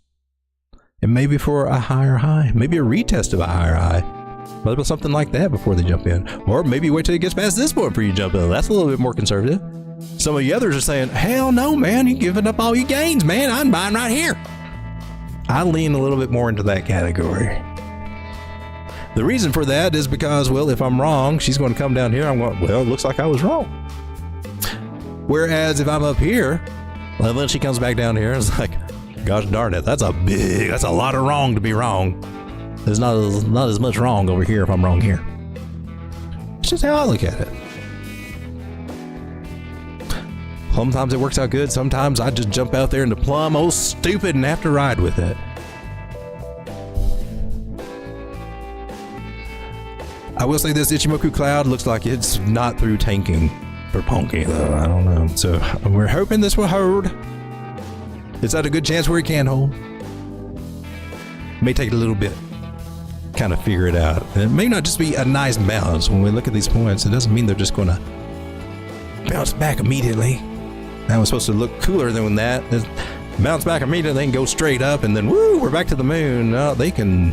and maybe for a higher high, maybe a retest of a higher high, maybe something like that before they jump in, or maybe wait till it gets past this point before you jump in. That's a little bit more conservative. Some of the others are saying, "Hell no, man! You're giving up all your gains, man! I'm buying right here." I lean a little bit more into that category. The reason for that is because, well, if I'm wrong, she's going to come down here. I'm going, well, it looks like I was wrong. Whereas if I'm up here, well, then she comes back down here and it's like, gosh darn it, that's a lot of wrong to be wrong. There's not as much wrong over here if I'm wrong here. It's just how I look at it. Sometimes it works out good. Sometimes I just jump out there into plumb old stupid and have to ride with it. I will say this Ichimoku cloud looks like it's not through tanking for Ponky, though. I don't know. So we're hoping this will hold. Is that a good chance where it can hold? May take a little bit. kind of figure it out. And it may not just be a nice bounce. When we look at these points, it doesn't mean they're just going to bounce back immediately. That was supposed to look cooler than when that. Bounce back immediately and go straight up, and then woo, we're back to the moon. They can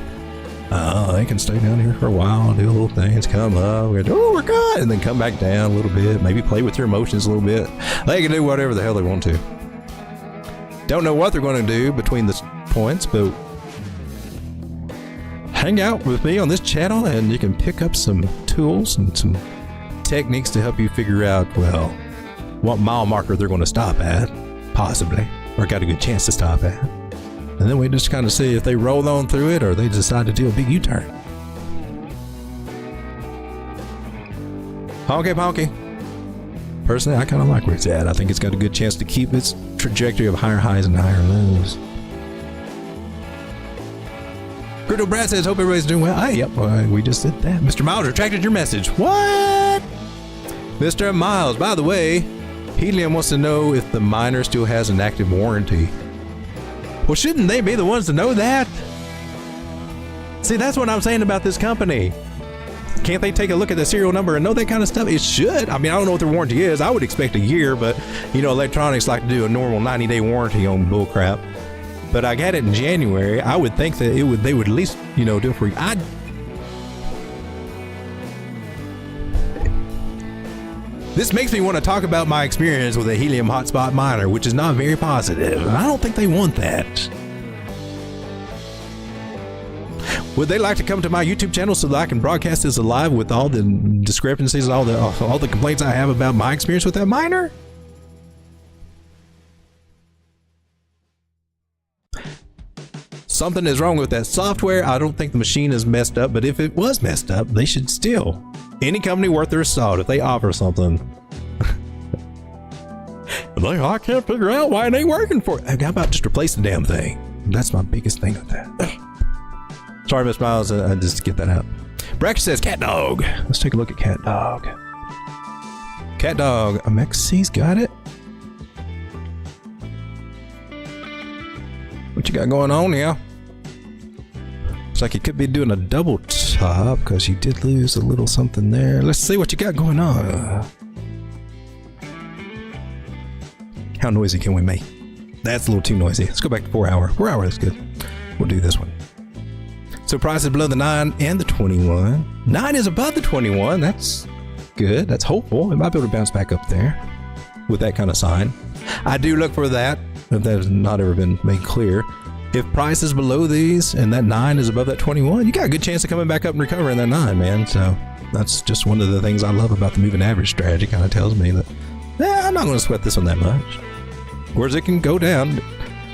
stay down here for a while, do little things, come up, we're good, and then come back down a little bit, maybe play with your emotions a little bit. They can do whatever the hell they want to. Don't know what they're going to do between the points, but hang out with me on this channel and you can pick up some tools and some techniques to help you figure out, well, what mile marker they're going to stop at, possibly, or got a good chance to stop at. And then we just kind of see if they roll on through it or they decide to do a big U-turn. Honky Ponky. Personally, I kind of like where it's at. I think it's got a good chance to keep its trajectory of higher highs and higher lows. Crypto Brad says, hope everybody's doing well. Yep, we just did that. Mr. Miles retracted your message. What? Mr. Miles, by the way, Helium wants to know if the miner still has an active warranty. Well, shouldn't they be the ones to know that? See, that's what I'm saying about this company. Can't they take a look at the serial number and know that kind of stuff? It should. I mean, I don't know what their warranty is. I would expect a year, but you know, electronics like to do a normal 90-day warranty on bullcrap. But I got it in January. I would think that they would at least, you know, do it for you. This makes me want to talk about my experience with a Helium hotspot miner, which is not very positive. I don't think they want that. Would they like to come to my YouTube channel so that I can broadcast this live with all the discrepancies, all the complaints I have about my experience with that miner? Something is wrong with that software. I don't think the machine is messed up, but if it was messed up, they should still. Any company worth their salt, if they offer something. Like, I can't figure out why it ain't working for it. How about just replace the damn thing? That's my biggest thing with that. Sorry, Miss Miles, I just get that out. Bracket says Cat Dog. Let's take a look at Cat Dog. Cat Dog, MexC's got it. What you got going on here? Looks like you could be doing a double top because you did lose a little something there. Let's see what you got going on. How noisy can we make? That's a little too noisy. Let's go back to 4 hour. 4 hour, that's good. We'll do this one. So price is below the 9 and the 21. 9 is above the 21. That's good. That's hopeful. It might be able to bounce back up there with that kind of sign. I do look for that, if that has not ever been made clear. If price is below these and that 9 is above that 21, you got a good chance of coming back up and recovering that 9, man. So that's just one of the things I love about the moving average strategy. Kind of tells me that, I'm not going to sweat this one that much. Whereas it can go down,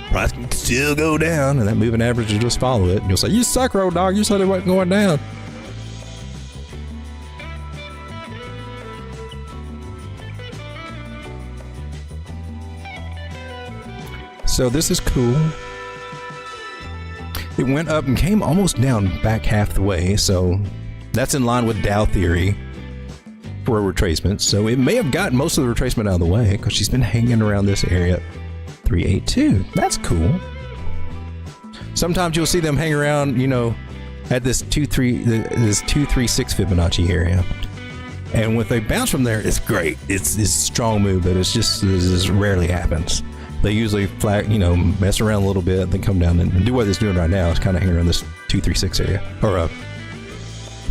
price can still go down, and that moving average will just follow it. And you'll say, you suck, road dog. You said it wasn't going down. So this is cool. It went up and came almost down back half the way, so that's in line with Dow theory for a retracement. So it may have gotten most of the retracement out of the way because she's been hanging around this area, 382. That's cool. Sometimes you'll see them hang around, you know, at this 236 Fibonacci area. And when they bounce from there, it's great. It's a strong move, but it's just this rarely happens. They usually flag, you know, mess around a little bit, then come down and do what it's doing right now. It's kind of hanging around this 236 area, or a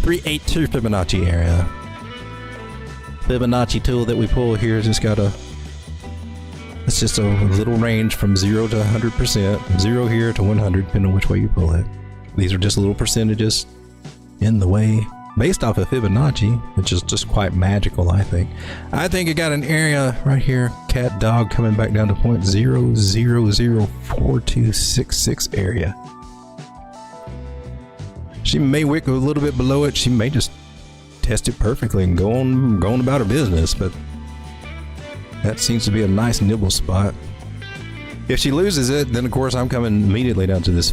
382 Fibonacci area. Fibonacci tool that we pull here has just got it's just a little range from 0 to 100%, 0 here to 100, depending on which way you pull it. These are just little percentages in the way, based off of Fibonacci, which is just quite magical, I think. I think it got an area right here, Cat Dog, coming back down to 0.0004266 area. She may wick a little bit below it. She may just test it perfectly and go on about her business, but that seems to be a nice nibble spot. If she loses it, then of course I'm coming immediately down to this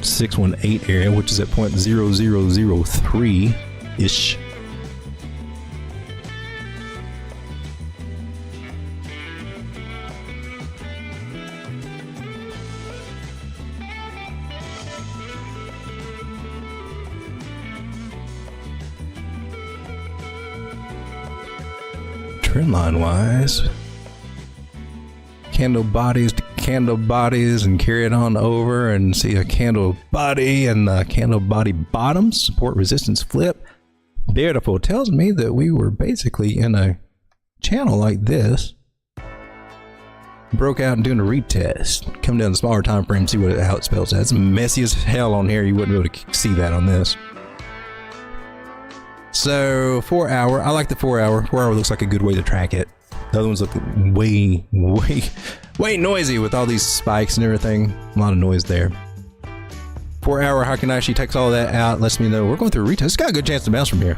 618 area, which is at 0.0003 ish. trend line wise. Candle bodies to candle bodies and carry it on over and see a candle body and the candle body bottoms, support resistance flip. Beautiful. Tells me that we were basically in a channel like this. Broke out and doing a retest. Come down the smaller time frame, see how it spells out. It's messy as hell on here. You wouldn't be able to see that on this. So 4 hour, I like the 4 hour. 4 hour looks like a good way to track it. The other ones look way noisy with all these spikes and everything. A lot of noise there. 4 hour, Hakunashi takes all that out, lets me know we're going through a retest. It's got a good chance to bounce from here.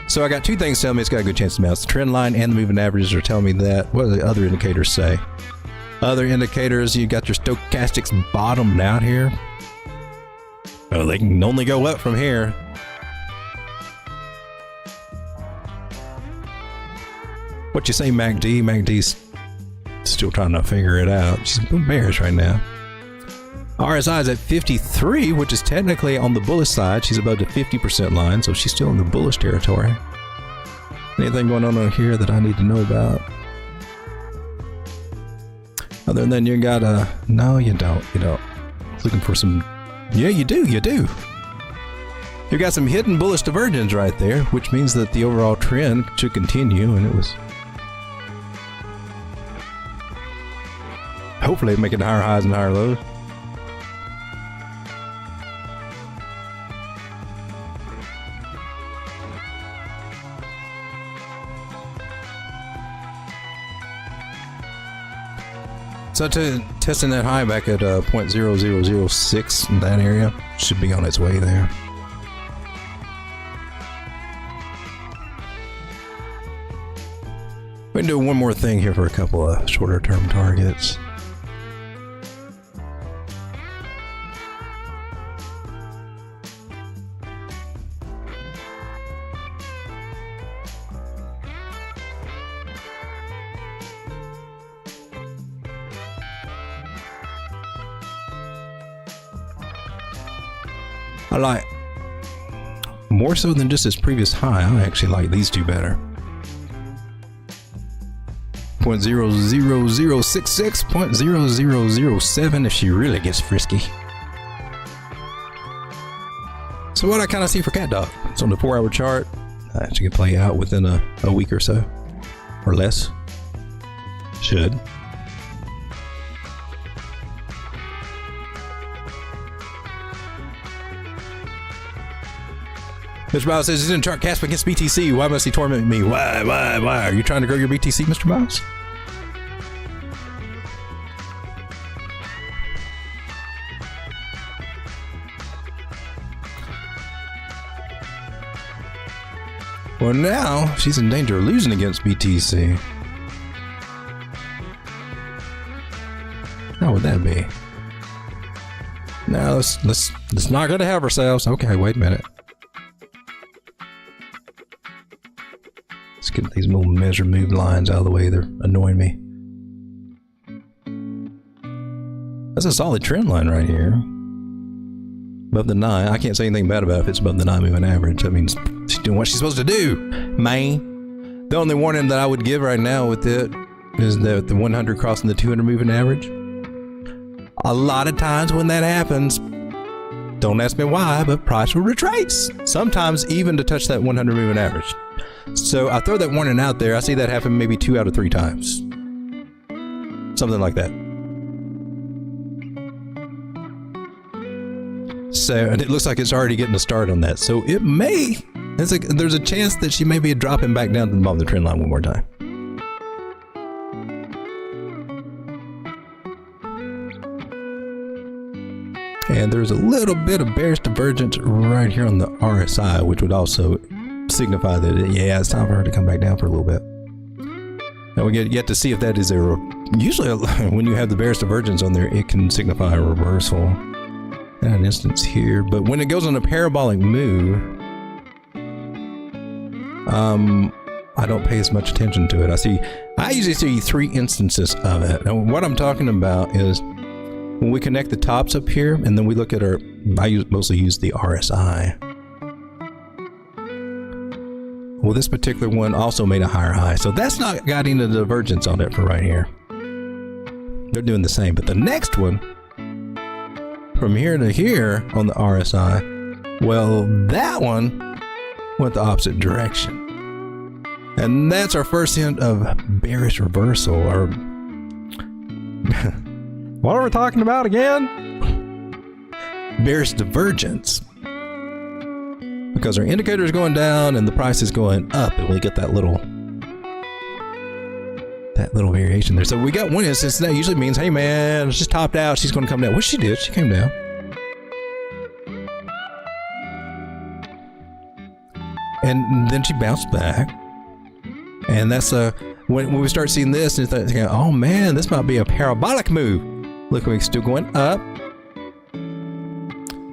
So I got two things telling me it's got a good chance to bounce. The trend line and the moving averages are telling me that. What do the other indicators say? Other indicators, you got your stochastics bottomed out here. Oh, they can only go up from here. What you say, MacD? MacD's still trying to figure it out. She's bearish right now. RSI is at 53, which is technically on the bullish side. She's above the 50% line, so she's still in the bullish territory. Anything going on here that I need to know about? Other than you got a... No, you don't. You don't. Looking for some... Yeah, you do. You do. You got some hidden bullish divergence right there, which means that the overall trend should continue, and it was... Hopefully making higher highs and higher lows. So testing that high back at 0.0006 in that area, should be on its way there. We can do one more thing here for a couple of shorter term targets. I like, more so than just its previous high, I actually like these two better. 0.00066, 0.0007 if she really gets frisky. So what I kind of see for Cat Dog, it's on the 4 hour chart. She can play out within a week or so, or less. Should. Mr. Miles says he's in a chart cast against BTC. Why must he torment me? Why? Are you trying to grow your BTC, Mr. Miles? Well, now she's in danger of losing against BTC. How would that be? Now let's not get ahead of ourselves. Okay, wait a minute. Let's get these little measure move lines out of the way. They're annoying me. That's a solid trend line right here. Above the 9. I can't say anything bad about it if it's above the 9 moving average. That means she's doing what she's supposed to do, man. The only warning that I would give right now with it is that the 100 crossing the 200 moving average. A lot of times when that happens, don't ask me why, but price will retrace. Sometimes even to touch that 100 moving average. So I throw that warning out there. I see that happen maybe 2 out of 3 times. Something like that. So, and it looks like it's already getting a start on that. So it may, there's a chance that she may be dropping back down to the bottom of the trend line one more time. And there's a little bit of bearish divergence right here on the RSI, which would also signify that, yeah, it's time for her to come back down for a little bit. Now we get yet to see if that is usually when you have the bearish divergence on there, it can signify a reversal. Not an instance here, but when it goes on a parabolic move, I don't pay as much attention to it. I usually see 3 instances of it. And what I'm talking about is when we connect the tops up here, and then we look at mostly use the RSI. Well, this particular one also made a higher high. So that's not got any divergence on it for right here. They're doing the same. But the next one, from here to here on the RSI, well, that one went the opposite direction. And that's our first hint of bearish reversal, or what are we talking about again? Bearish divergence. Because our indicator is going down and the price is going up, and we get that little variation there. So we got one instance that usually means, hey man, it's just topped out, she's going to come down. Which she did, she came down. And then she bounced back. And that's when we start seeing this, and it's like, oh man, this might be a parabolic move. Look, we're still going up.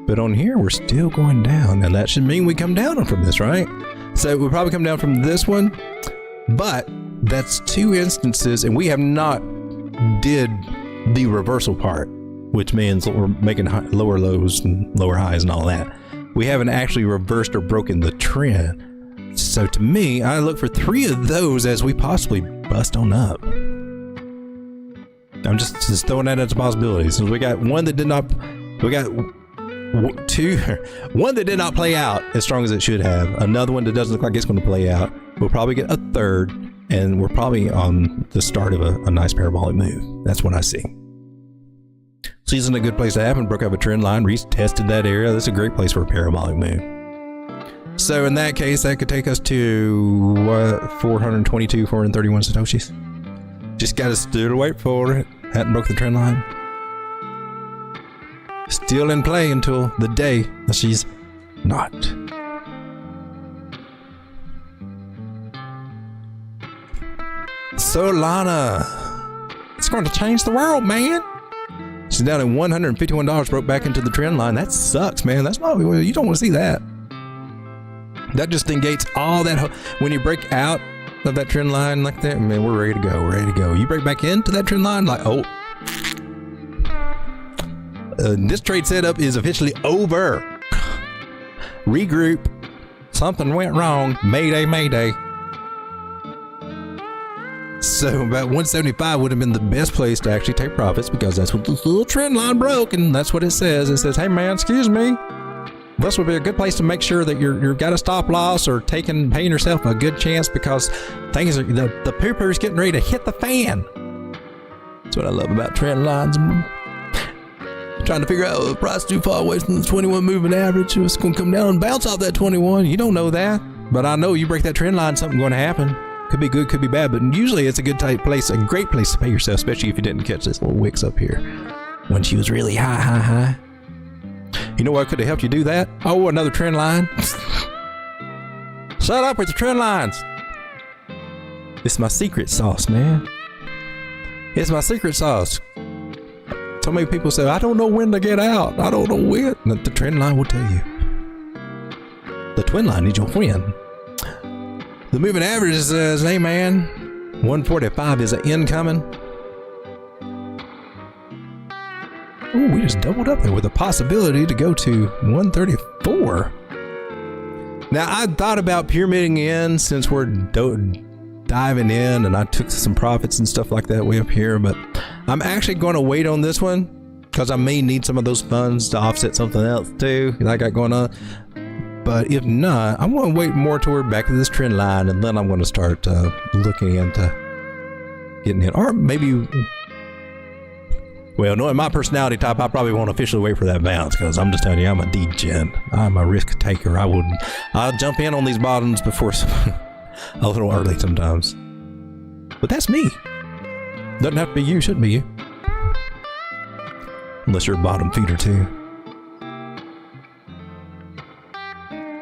But on here, we're still going down. And that should mean we come down from this, right? So we'll probably come down from this one. But that's two instances, and we have not did the reversal part, which means we're making lower lows and lower highs and all that. We haven't actually reversed or broken the trend. So to me, I look for 3 of those as we possibly bust on up. I'm just throwing that as a possibility. So we got one that did not, we got two, one that did not play out as strong as it should have. Another one that doesn't look like it's going to play out. We'll probably get a third, and we're probably on the start of a nice parabolic move. That's what I see. Season a good place to happen. Broke up a trend line, retested that area. That's a great place for a parabolic move. So in that case, that could take us to what, 422, 431 Satoshis. Just got to still wait for it. Hadn't broke the trend line. Still in play until the day that she's not. Solana. It's going to change the world, man. She's down at $151, broke back into the trend line. That sucks, man. That's not, you don't want to see that. That just negates all that. When you break out of that trend line like that, man, we're ready to go. We're ready to go. You break back into that trend line, like, oh. This trade setup is officially over. Regroup. Something went wrong. Mayday, mayday. So about 175 would have been the best place to actually take profits, because that's what this little trend line broke, and that's what it says. It says, hey man, excuse me. This would be a good place to make sure that you've got a stop loss or paying yourself a good chance, because things are, the poo-poo's getting ready to hit the fan. That's what I love about trend lines. Trying to figure out if the price too far away from the 21 moving average, it's going to come down and bounce off that 21. You don't know that, but I know you break that trend line, something's going to happen. Could be good, could be bad, but usually it's a good type place, a great place to pay yourself, especially if you didn't catch this little wicks up here when she was really high. You know what could have helped you do that? Oh, another trend line. Shut up with the trend lines. It's my secret sauce, man. It's my secret sauce. So many people say, I don't know when to get out. I don't know when. The trend line will tell you. The twin line is your friend. The moving average says, hey man, 145 is an incoming. Oh, we just doubled up there with a possibility to go to 134. Now, I thought about pyramiding in since we're diving in, and I took some profits and stuff like that way up here, but I'm actually going to wait on this one because I may need some of those funds to offset something else too that I got going on. But if not, I'm going to wait more till we're back to this trend line, and then I'm going to start looking into getting in. Or maybe, well, knowing my personality type, I probably won't officially wait for that bounce, because I'm just telling you, I'm a degen. I'm a risk taker. I'll jump in on these bottoms before a little early sometimes. But that's me. Doesn't have to be you, shouldn't be you. Unless you're a bottom feeder too.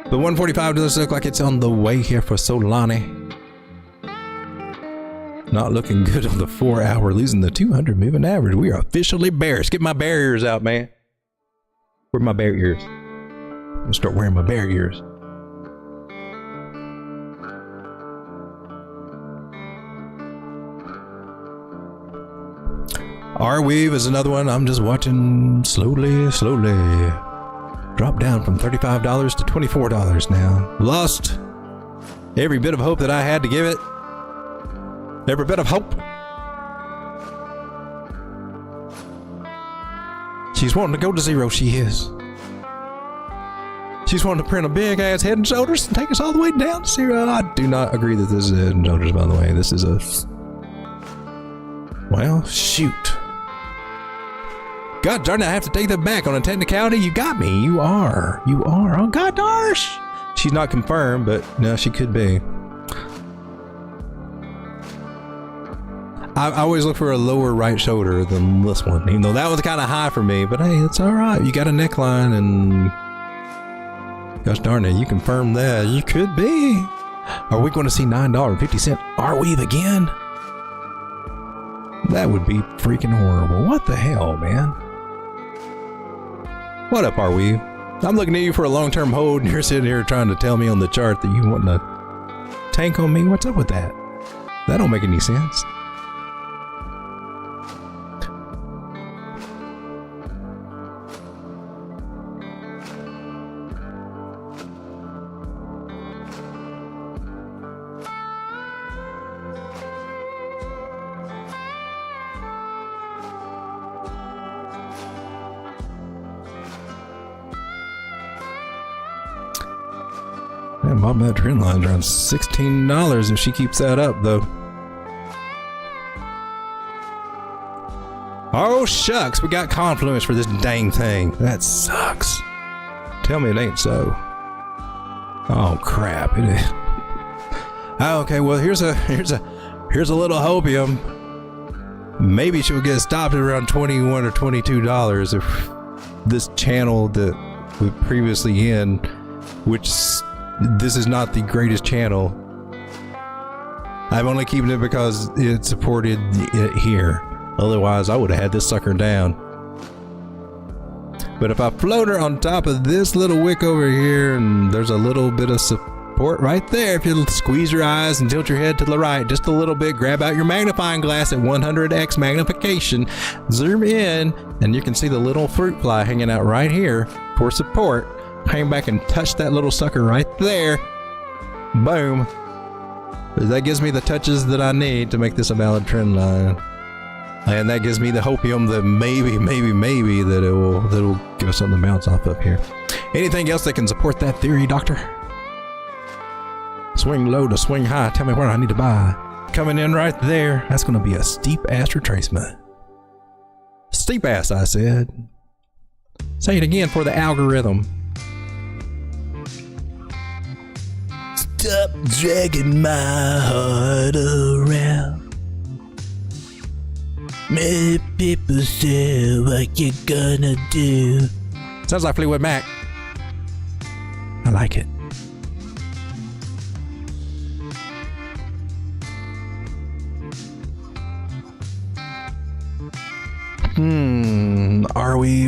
But 145 does look like it's on the way here for Solana. Not looking good on the 4 hour, losing the 200 moving average. We are officially bearish. Get my bear ears out, man. Where are my bear ears? I'm gonna start wearing my bear ears. R-Weave is another one I'm just watching slowly. Drop down from $35 to $24 now. Lost Every bit of hope that I had to give it. Every bit of hope. She's wanting to go to zero, she is. She's wanting to print a big ass Head and Shoulders and take us all the way down to zero. I do not agree that this is Head and Shoulders, by the way. This is a... Well, shoot. God darn it, I have to take that back. On a technicality, you got me. You are. You are. Oh, God darn. She's not confirmed, but no, she could be. I always look for a lower right shoulder than this one, even though that was kind of high for me, but hey, it's all right. You got a neckline and gosh darn it, you confirmed that. You could be. Are we going to see $9.50? Are we again? That would be freaking horrible. What the hell, man? What up, are we? I'm looking at you for a long-term hold, and you're sitting here trying to tell me on the chart that you want to tank on me. What's up with that? That don't make any sense. Man, bottom of that trend line's around $16 if she keeps that up, though. Oh, shucks. We got confluence for this dang thing. That sucks. Tell me it ain't so. Oh, crap. It is. Okay, well, here's a little hopium. Maybe she'll get stopped at around $21 or $22 if this channel that we previously in, which this is not the greatest channel. I'm only keeping it because it supported it here. Otherwise, I would have had this sucker down. But if I float her on top of this little wick over here, and there's a little bit of support right there, if you squeeze your eyes and tilt your head to the right just a little bit, grab out your magnifying glass at 100x magnification, zoom in, and you can see the little fruit fly hanging out right here for support. Hang back and touch that little sucker right there. Boom. That gives me the touches that I need to make this a valid trend line. And that gives me the hopium that maybe that it'll give us something to bounce off up here. Anything else that can support that theory, doctor? Swing low to swing high. Tell me where I need to buy. Coming in right there. That's going to be a steep ass retracement. Steep ass, I said. Say it again for the algorithm. Stop dragging my heart around. Many people say what you gonna do. Sounds like Fleetwood Mac. I like it. Are we?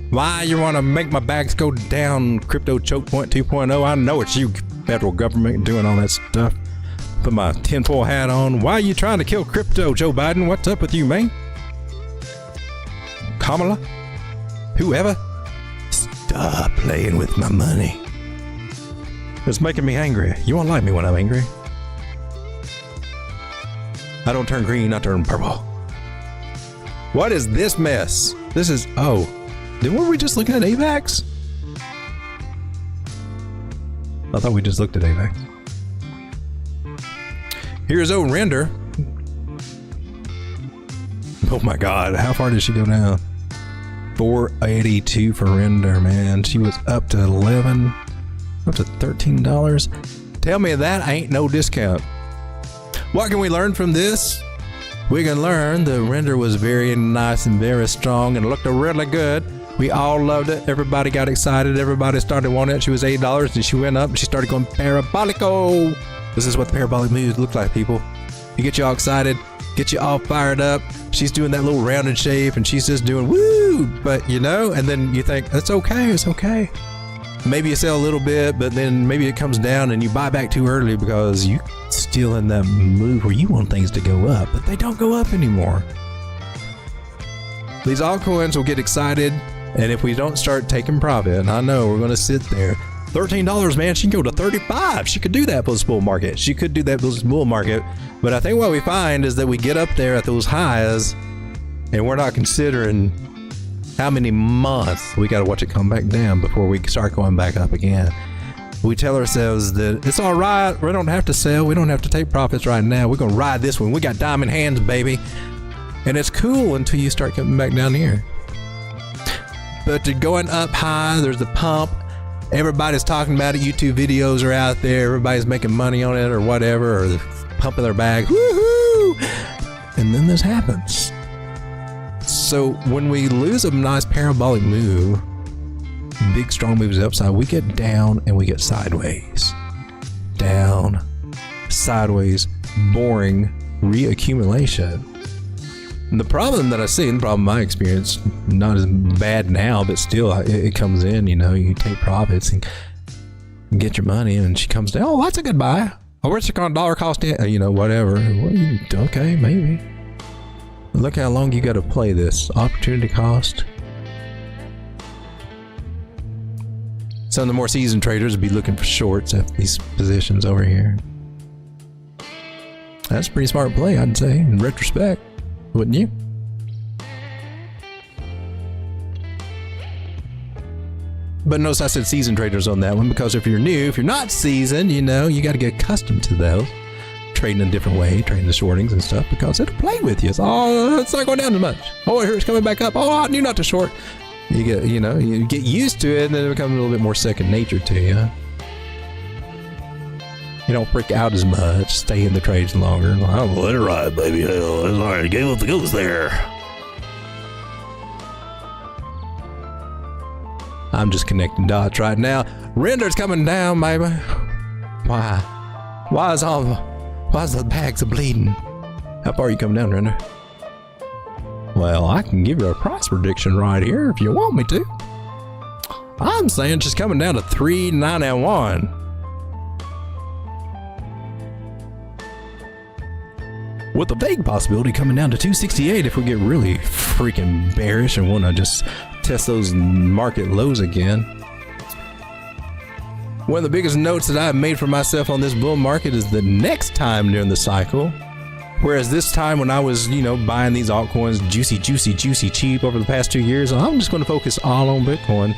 Why you want to make my bags go down, Crypto Choke Point 2.0? I know it's you, federal government, doing all that stuff. Put my tinfoil hat on. Why are you trying to kill crypto, Joe Biden? What's up with you, man? Kamala? Whoever? Stop playing with my money. It's making me angry. You won't like me when I'm angry. I don't turn green, I turn purple. What is this mess? This is... Oh. Weren't we just looking at AVAX? I thought we just looked at AVAX. Here's old Render. Oh my god, how far did she go down? 482 for Render, man. She was up to 11, up to $13. Tell me that ain't no discount. What can we learn from this? We can learn the Render was very nice and very strong and looked really good. We all loved it. Everybody got excited. Everybody started wanting it. She was $8 and she went up and she started going parabolico. This is what the parabolic moves look like, people. You get you all excited, get you all fired up. She's doing that little rounded shape and she's just doing woo, but you know, and then you think, it's okay, it's okay. Maybe you sell a little bit, but then maybe it comes down and you buy back too early because you're still in that move where you want things to go up, but they don't go up anymore. These altcoins will get excited, and if we don't start taking profit, and I know we're going to sit there, $13, man. She can go to 35. She could do that for this bull market. She could do that for this bull market. But I think what we find is that we get up there at those highs and we're not considering how many months we got to watch it come back down before we start going back up again. We tell ourselves that it's all right. We don't have to sell. We don't have to take profits right now. We're going to ride this one. We got diamond hands, baby. And it's cool until you start coming back down here. But to going up high, there's the pump. Everybody's talking about it. YouTube videos are out there. Everybody's making money on it or whatever, or they're pumping their bag. Woohoo! And then this happens. So when we lose a nice parabolic move, big strong moves upside, we get down and we get sideways. Down, sideways, boring reaccumulation. And the problem that I see, and the problem in my experience, not as bad now, but still it comes in, you know, you take profits and get your money and she comes down, oh, that's a good buy. Oh, where's your dollar cost in? You know, whatever. Okay, maybe. Look how long you got to play this. Opportunity cost. Some of the more seasoned traders would be looking for shorts at these positions over here. That's a pretty smart play, I'd say, in retrospect. Wouldn't you? But notice I said seasoned traders on that one, because if you're new, if you're not seasoned, you know, you got to get accustomed to those. Trading a different way, trading the shortings and stuff, because it'll play with you. It's not going down as much. Oh, I heard it's coming back up. Oh, I knew not to short. You get, you know, you get used to it, and then it becomes a little bit more second nature to you. You don't freak out as much, stay in the trades longer. I'll let it ride, baby. Hell, it's all right. Game up the goes there. I'm just connecting dots right now. Render's coming down, baby. Why? Why is the bags are bleeding? How far are you coming down, Render? Well, I can give you a price prediction right here if you want me to. I'm saying she's coming down to 391. With the vague possibility coming down to 268 if we get really freaking bearish and want to just test those market lows again. One of the biggest notes that I've made for myself on this bull market is the next time during the cycle. Whereas this time when I was, you know, buying these altcoins juicy cheap over the past 2 years, I'm just going to focus all on Bitcoin,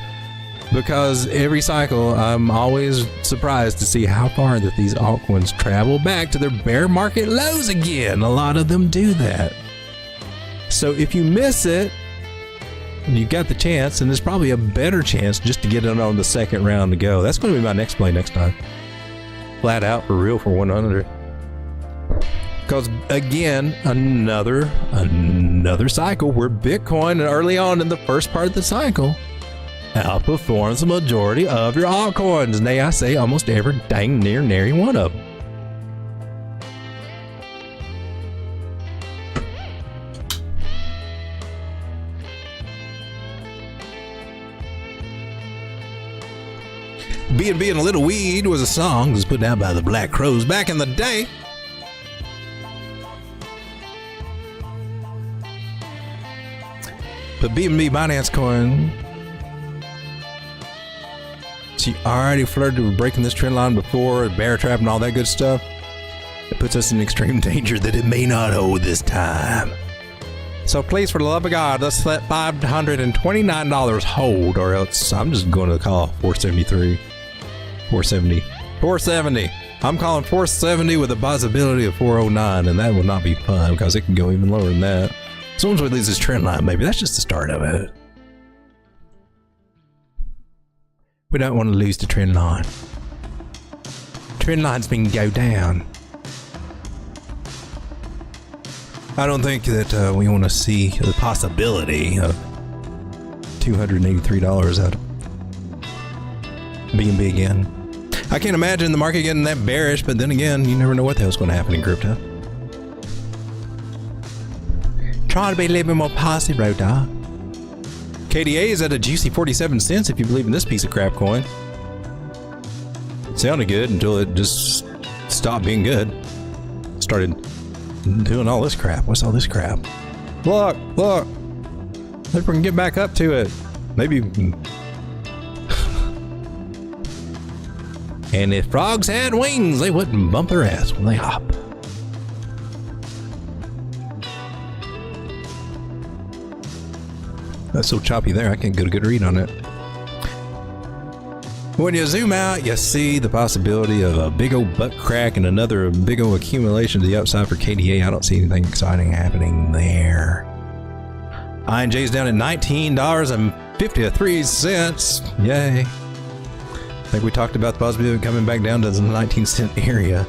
because every cycle I'm always surprised to see how far that these altcoins travel back to their bear market lows again. A lot of them do that. So if you miss it, you got the chance, and there's probably a better chance just to get it on the second round to go. That's going to be my next play next time. Flat out for real for 100. Because again, another cycle where Bitcoin early on in the first part of the cycle outperforms the majority of your altcoins. And I say almost every dang near nary one of them. B&B and a Little Weed was a song that was put out by the Black Crows back in the day. But B&B Binance Coin, she already flirted with breaking this trend line before, bear trap and all that good stuff. It puts us in extreme danger that it may not hold this time. So please, for the love of God, let's let $529 hold, or else I'm just going to call 473. 470. I'm calling 470 with a possibility of 409, and that will not be fun because it can go even lower than that. As soon as we lose this trend line, maybe that's just the start of it. We don't want to lose the trend line. Trend lines can go down. I don't think that we want to see the possibility of $283 out of B&B again. I can't imagine the market getting that bearish, but then again, you never know what the hell's going to happen in crypto. Trying to be a little bit more positive, bro, dog. KDA is at a juicy 47 cents if you believe in this piece of crap coin. It sounded good until it just stopped being good. Started doing all this crap. What's all this crap? Look. Maybe we can get back up to it. Maybe. And if frogs had wings, they wouldn't bump their ass when they hop. That's so choppy there, I can't get a good read on it. When you zoom out, you see the possibility of a big old butt crack and another big old accumulation to the upside for KDA. I don't see anything exciting happening there. INJ's down at $19.53. Yay. I think we talked about the possibility of coming back down to the 19-cent area.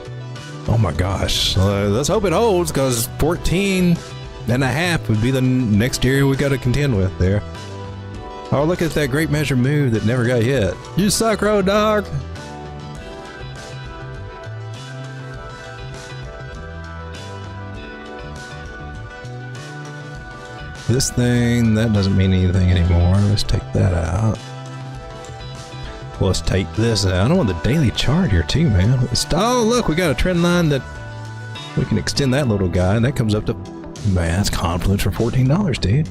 Oh my gosh. Let's hope it holds, because 14.5 would be the next area we got to contend with there. Oh, look at that great measure move that never got hit. You suck, road dog. This thing, that doesn't mean anything anymore. Let's take that out. Let's take this out. I want the daily chart here too, man. Oh, look, we got a trend line that we can extend that little guy. And that comes up to, man, that's confluence for $14, dude.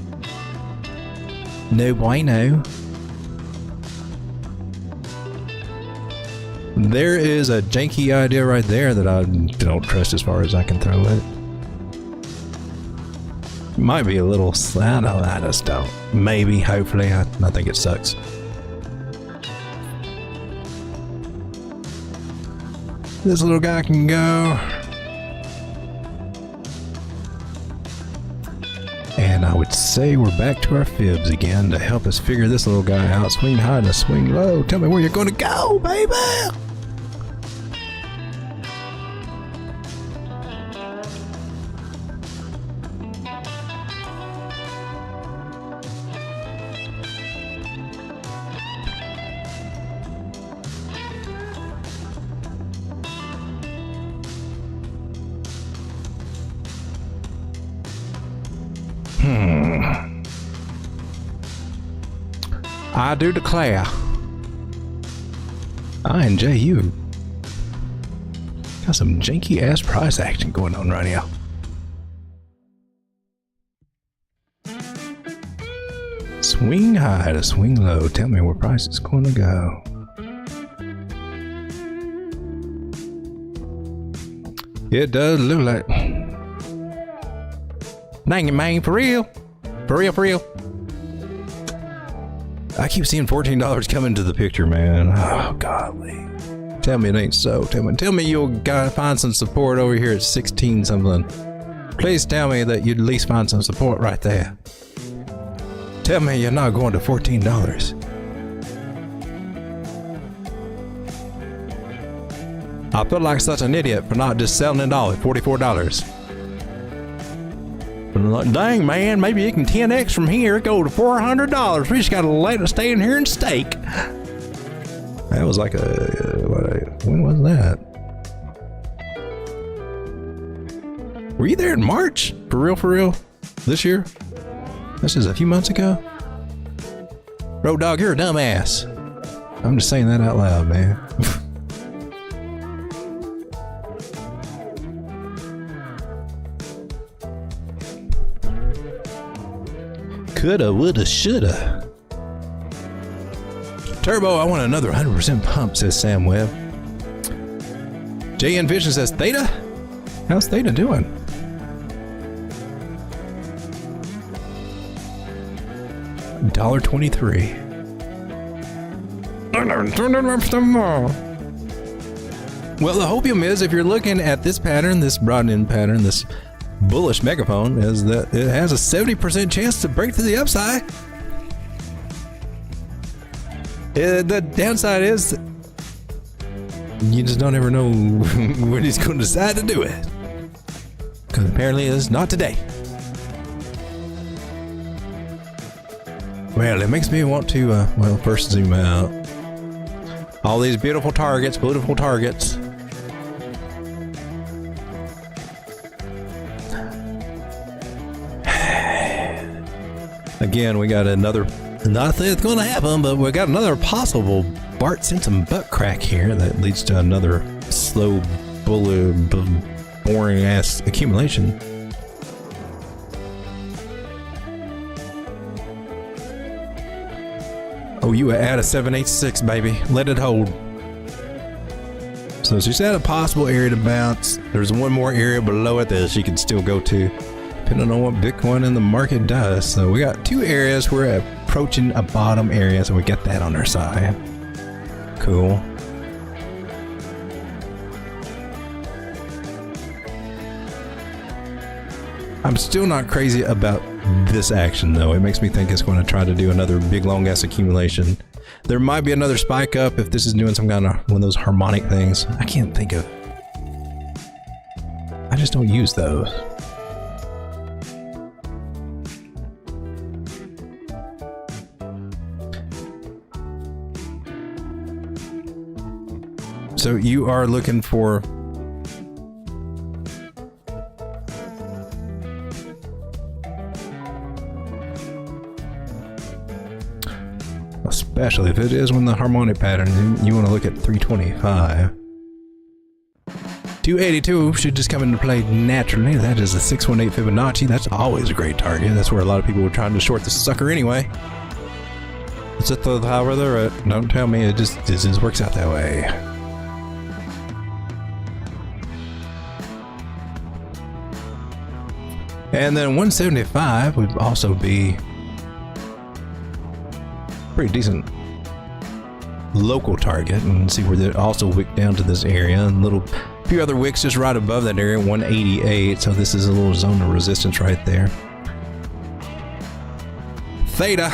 No bueno. There is a janky idea right there that I don't trust as far as I can throw it. Might be a little sad. I just don't. Maybe, hopefully. I think it sucks. This little guy can go. And I would say we're back to our fibs again to help us figure this little guy out. Swing high and a swing low. Tell me where you're going to go, baby. I do declare, INJU got some janky ass price action going on right now. Swing high to swing low. Tell me where price is going to go. It does look like. Dang it, man, for real? For real, for real? I keep seeing $14 come into the picture, man. Oh, golly. Tell me it ain't so. Tell me you'll gotta find some support over here at 16 something. Please tell me that you'd at least find some support right there. Tell me you're not going to $14. I feel like such an idiot for not just selling it all at $44. But dang, man, maybe you can 10x from here, go to $400. We just gotta let it stay in here and stake. That was like when was that? Were you there in March? For real? This year? This is a few months ago? Road dog, you're a dumbass. I'm just saying that out loud, man. Coulda, woulda, shoulda. Turbo, I want another 100% pump, says Sam Webb. JN Vision says, Theta? How's Theta doing? $1.23. Well, the hopium is, if you're looking at this pattern, this broadening pattern, this bullish megaphone, is that it has a 70% chance to break to the upside. The downside is you just don't ever know when he's going to decide to do it, because apparently it's not today. Well, it makes me want to well, first zoom out. All these beautiful targets. Again, we got another, not that it's going to happen, but we got another possible Bart Simpson butt crack here that leads to another slow, boring ass accumulation. Oh, you are at a 786, baby. Let it hold. So she's at a possible area to bounce. There's one more area below it that she can still go to, depending on what Bitcoin in the market does. So we got two areas. We're approaching a bottom area, so we got that on our side. Cool. I'm still not crazy about this action though. It makes me think it's going to try to do another big long ass accumulation. There might be another spike up if this is doing some kind of one of those harmonic things. I can't think of. I just don't use those. So you are looking for especially if it is when the harmonic pattern, you want to look at 325. 282 should just come into play naturally. That is a 618 Fibonacci. That's always a great target. That's where a lot of people were trying to short this sucker anyway. It's just however they're at. Don't tell me it just works out that way. And then 175 would also be pretty decent local target, and see where they also wick down to this area, and few other wicks just right above that area, 188. So this is a little zone of resistance right there. Theta.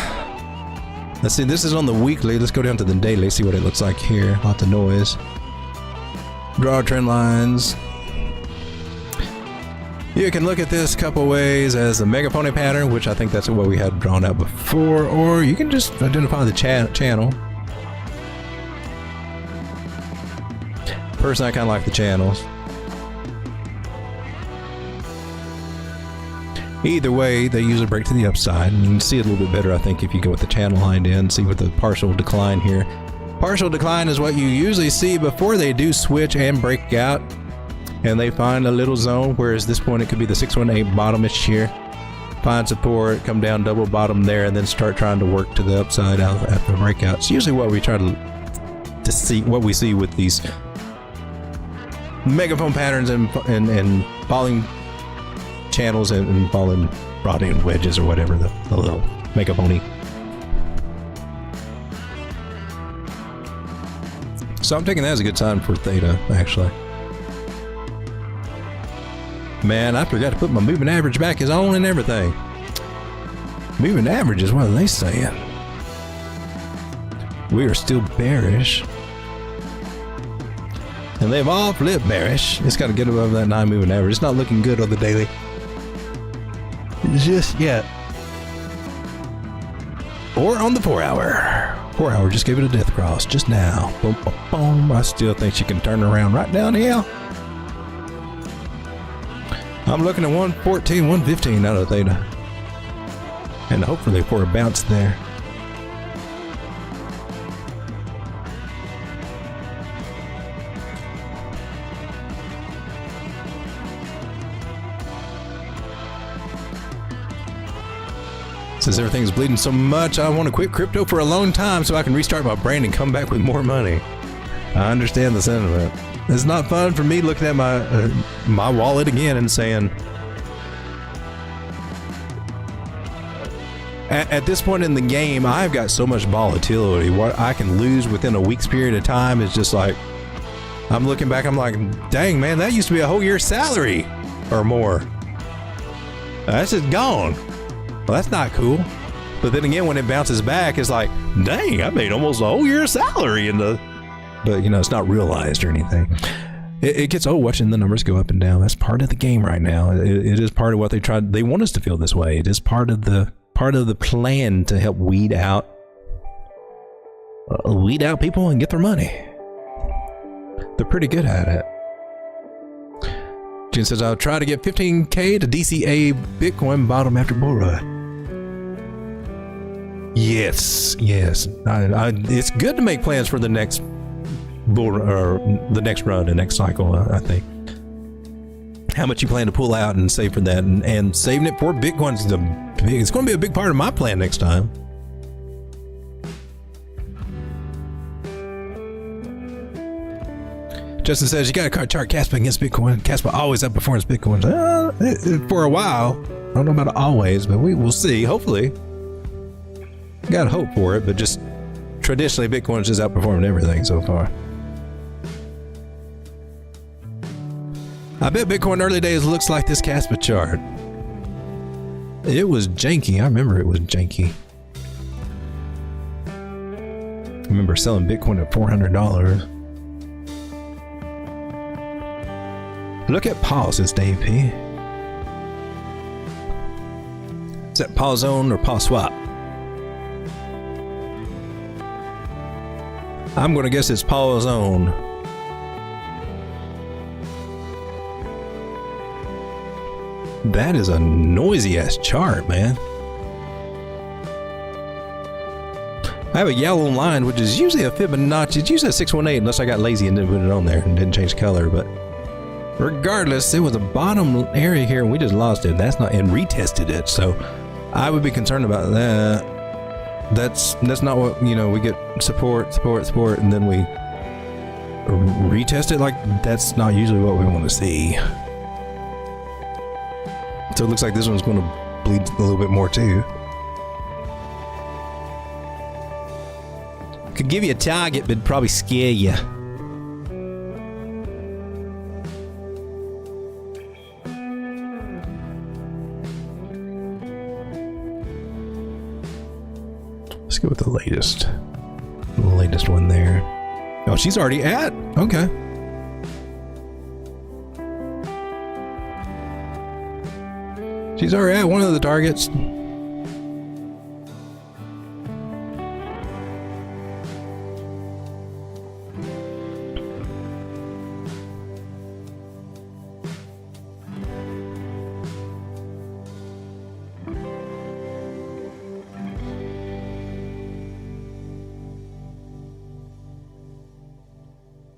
Let's see, this is on the weekly. Let's go down to the daily, see what it looks like here. Lots of noise. Draw trend lines. You can look at this a couple ways as a megaphony pattern, which I think that's what we had drawn out before, or you can just identify the channel. Personally, I kind of like the channels. Either way, they usually break to the upside, and you can see it a little bit better, I think, if you go with the channel lined in, see with the partial decline here. Partial decline is what you usually see before they do switch and break out, and they find a little zone, whereas this point it could be the 618 bottom-ish here. Find support, come down, double bottom there, and then start trying to work to the upside out after the breakout. It's usually what we try to see, what we see with these megaphone patterns and falling channels and falling rotting wedges or whatever, the little megaphony. So I'm taking that as a good sign for theta, actually. Man, I forgot to put my moving average back is on and everything. Moving average is what are they saying? We are still bearish. And they've all flipped bearish. It's got to get above that 9 moving average. It's not looking good on the daily just yet. Or on the 4 hour. 4 hour just gave it a death cross just now. Boom, boom, boom. I still think she can turn around right down here. I'm looking at 114, 115 out of theta. And hopefully for a bounce there. Since everything's bleeding so much, I want to quit crypto for a long time so I can restart my brand and come back with more money. I understand the sentiment. It's not fun for me looking at my wallet again and saying, at this point in the game, I've got so much volatility. What I can lose within a week's period of time is just like, I'm looking back, I'm like, dang man, that used to be a whole year's salary or more. That's just gone. Well, that's not cool. But then again, when it bounces back, it's like, dang, I made almost a whole year's salary in the... But, you know, it's not realized or anything. It gets old watching the numbers go up and down. That's part of the game right now. It is part of what they tried. They want us to feel this way. It is part of the plan to help weed out people and get their money. They're pretty good at it. June says, I'll try to get 15K to DCA Bitcoin bottom after bull run. Yes. It's good to make plans for the next bull or the next run, the next cycle. I think how much you plan to pull out and save for that, and saving it for Bitcoin is it's going to be a big part of my plan next time. Justin says, you got to chart Casper against Bitcoin. Casper always outperforms Bitcoin. For a while. I don't know about always, but we will see. Hopefully. Got hope for it, but just traditionally, Bitcoin's just outperformed everything so far. I bet Bitcoin early days looks like this Casper chart. It was janky. I remember it was janky. I remember selling Bitcoin at $400. Look at Paul, says Dave P. Is that Paul Zone or Paul Swap? I'm going to guess it's Paul Zone. That is a noisy ass chart, man. I have a yellow line, which is usually a Fibonacci. It's usually a 618, unless I got lazy and didn't put it on there and didn't change color. But regardless, it was a bottom area here, and we just lost it. That's not, and retested it. So I would be concerned about that. That's not what, you know, we get support, and then we retest it. Like, that's not usually what we want to see. So it looks like this one's going to bleed a little bit more too. Could give you a target, but probably scare you. Let's go with the latest one there. Oh, she's already at? Okay. She's already at one of the targets.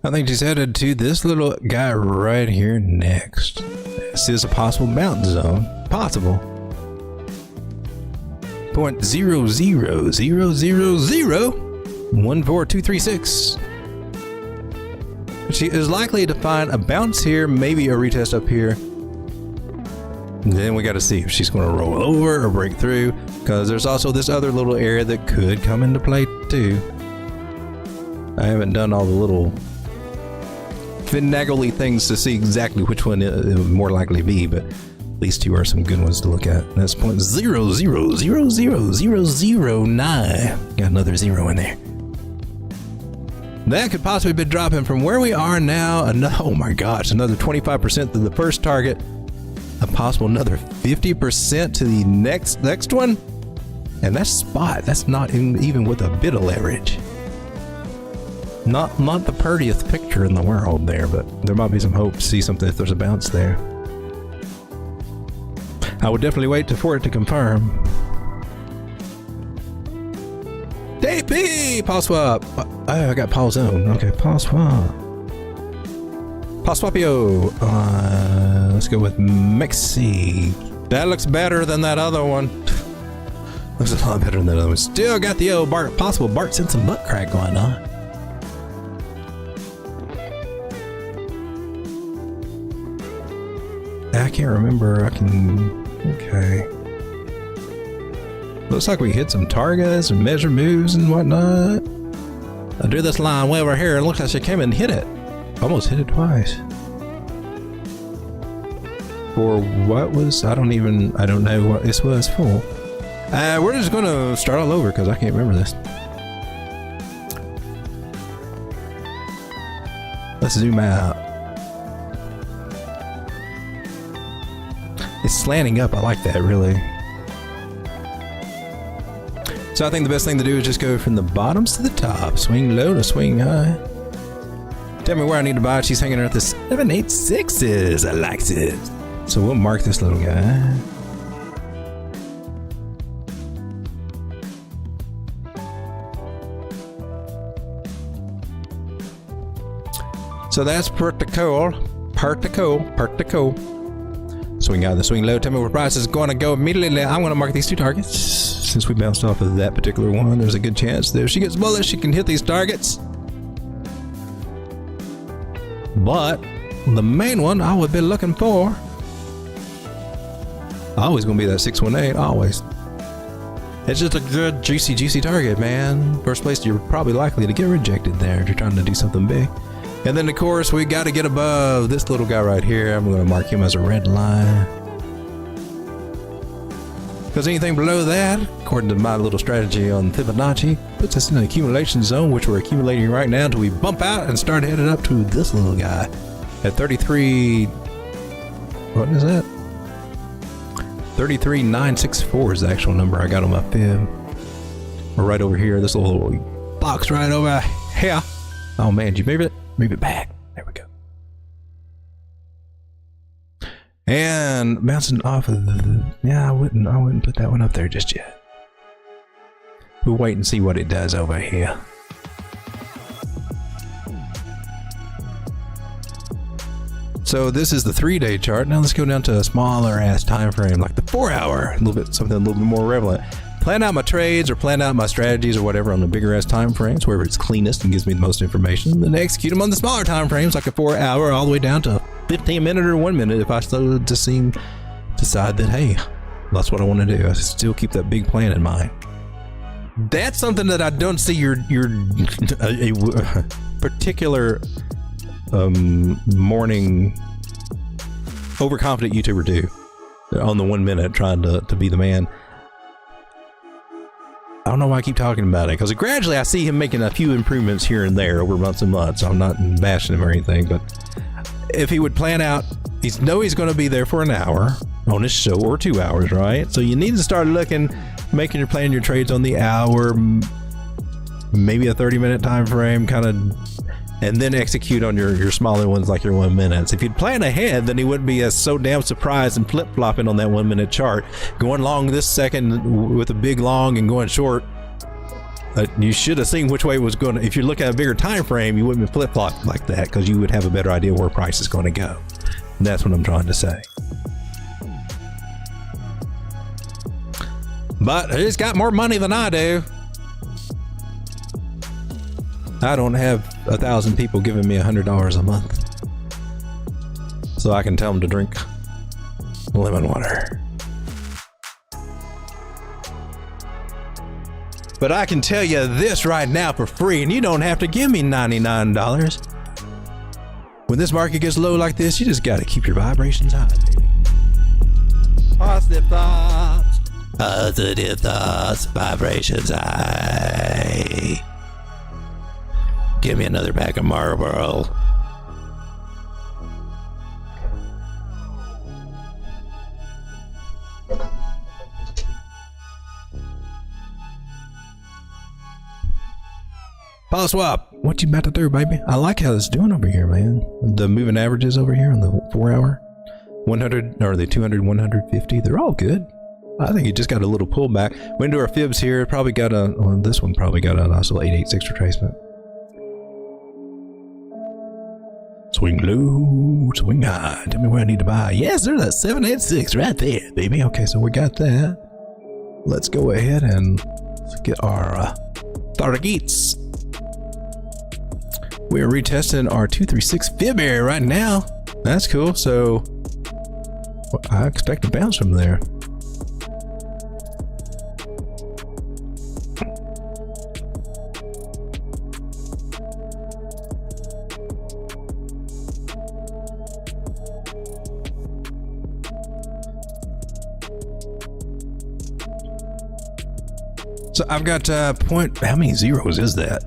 I think she's headed to this little guy right here next. This is a possible bounce zone. Possible. 0.00000014236. She is likely to find a bounce here, maybe a retest up here. Then we got to see if she's going to roll over or break through, because there's also this other little area that could come into play too. I haven't done all the little finagly things to see exactly which one it would more likely be, but these two are some good ones to look at. That's 0.0000009. Got another zero in there. That could possibly be dropping from where we are now. Oh my gosh, another 25% to the first target. A possible another 50% to the next one. And that's spot. That's not even with a bit of leverage. Not the prettiest picture in the world there, but there might be some hope to see something if there's a bounce there. I would definitely wait for it to confirm. DP! Paul Swap! Oh, I got Paul Zone. Okay, Paul Swap. Paul Swapio. Let's go with MexC. That looks better than that other one. Looks a lot better than that other one. Still got the old possible Bart Simpson butt crack going on. I can't remember. Okay. Looks like we hit some targets and measure moves and whatnot. I drew this line way over here. It looks like she came and hit it. Almost hit it twice. For what was? I don't know what this was for. We're just going to start all over because I can't remember this. Let's zoom out. It's slanting up. I like that, really. So I think the best thing to do is just go from the bottoms to the top. Swing low to swing high. Tell me where I need to buy. She's hanging around the 786s. I like it. So we'll mark this little guy. So that's particle. Swing out the swing low. Tell me where price is going to go immediately. I'm going to mark these two targets. Since we bounced off of that particular one, there's a good chance that if she gets bullish, she can hit these targets. but the main one I would be looking for, always gonna be that 618, always. It's just a good juicy target, man. First place you're probably likely to get rejected there if you're trying to do something big. And then of course we got to get above this little guy right here. I'm going to mark him as a red line, because anything below that, according to my little strategy on Fibonacci, puts us in an accumulation zone, which we're accumulating right now until we bump out and start headed up to this little guy at 33. What is that? 33964 is the actual number I got on my fib. We're right over here, this little box right over here. Oh man, did you move it? Move it back. There we go. And bouncing off of the, yeah, I wouldn't put that one up there just yet. We'll wait and see what it does over here. So this is the 3-day chart. Now let's go down to a smaller ass time frame, like the 4-hour, a little bit, something a little bit more relevant. Plan out my trades or plan out my strategies or whatever on the bigger ass time frames, wherever it's cleanest and gives me the most information. Then execute them on the smaller time frames, like a 4-hour all the way down to 15-minute or 1 minute. If I still decide that, hey, that's what I want to do, I still keep that big plan in mind. That's something that I don't see your a particular morning overconfident YouTuber do on the 1 minute trying to be the man. I don't know why I keep talking about it, because gradually I see him making a few improvements here and there over months and months. I'm not bashing him or anything, but if he would plan out, he's going to be there for an hour on his show or 2 hours, right? So you need to start making your plan, your trades on the hour, maybe a 30-minute time frame, kind of, and then execute on your smaller ones like your 1 minute. If you'd plan ahead, then he wouldn't be so damn surprised and flip-flopping on that 1 minute chart, going long this second with a big long and going short. You should have seen which way it was going. If you're looking at a bigger time frame, you wouldn't be flip-flopped like that, because you would have a better idea where price is going to go. And that's what I'm trying to say. But he's got more money than I do. I don't have 1,000 people giving me $100 a month, so I can tell them to drink lemon water. But I can tell you this right now for free, and you don't have to give me $99. When this market gets low like this, you just got to keep your vibrations high, baby. Positive thoughts. Positive thoughts. Vibrations high. Give me another pack of Marlboro. Pause swap. What you about to do, baby? I like how it's doing over here, man. The moving averages over here on the 4-hour, 100 or the 200, 150. They're all good. I think it just got a little pullback. Went into our fibs here. Probably got this one probably got a nice little 886 retracement. Swing low, swing high. Tell me where I need to buy. Yes, there's that 786 right there, baby. Okay, so we got that. Let's go ahead and get our targets. We're retesting our 236 fib area right now. That's cool. So I expect a bounce from there. So I've got how many zeros is that?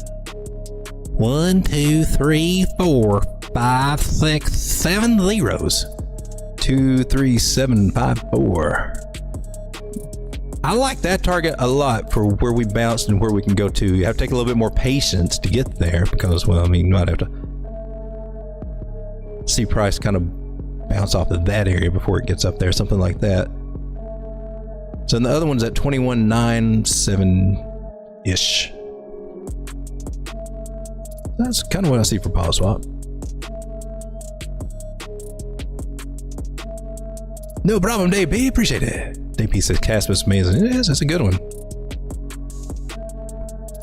1, 2, 3, 4, 5, 6, 7 zeros. 2, 3, 7, 5, 4. I like that target a lot for where we bounced and where we can go to. You have to take a little bit more patience to get there, because, well, I mean, you might have to see price kind of bounce off of that area before it gets up there, something like that. So the other one's at 21.97-ish. That's kind of what I see for pause swap. No problem, DP. Appreciate it. DP says Casper's amazing. It is. That's a good one.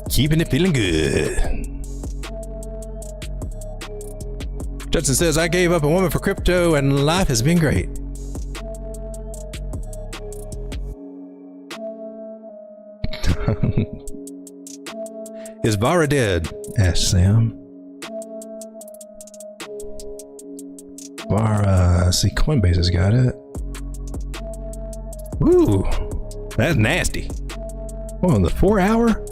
Keeping it feeling good. Judson says, I gave up a woman for crypto and life has been great. Is Vara dead? Asked Sam. Vara, see, Coinbase has got it. Ooh, that's nasty. Well, on the 4 hour?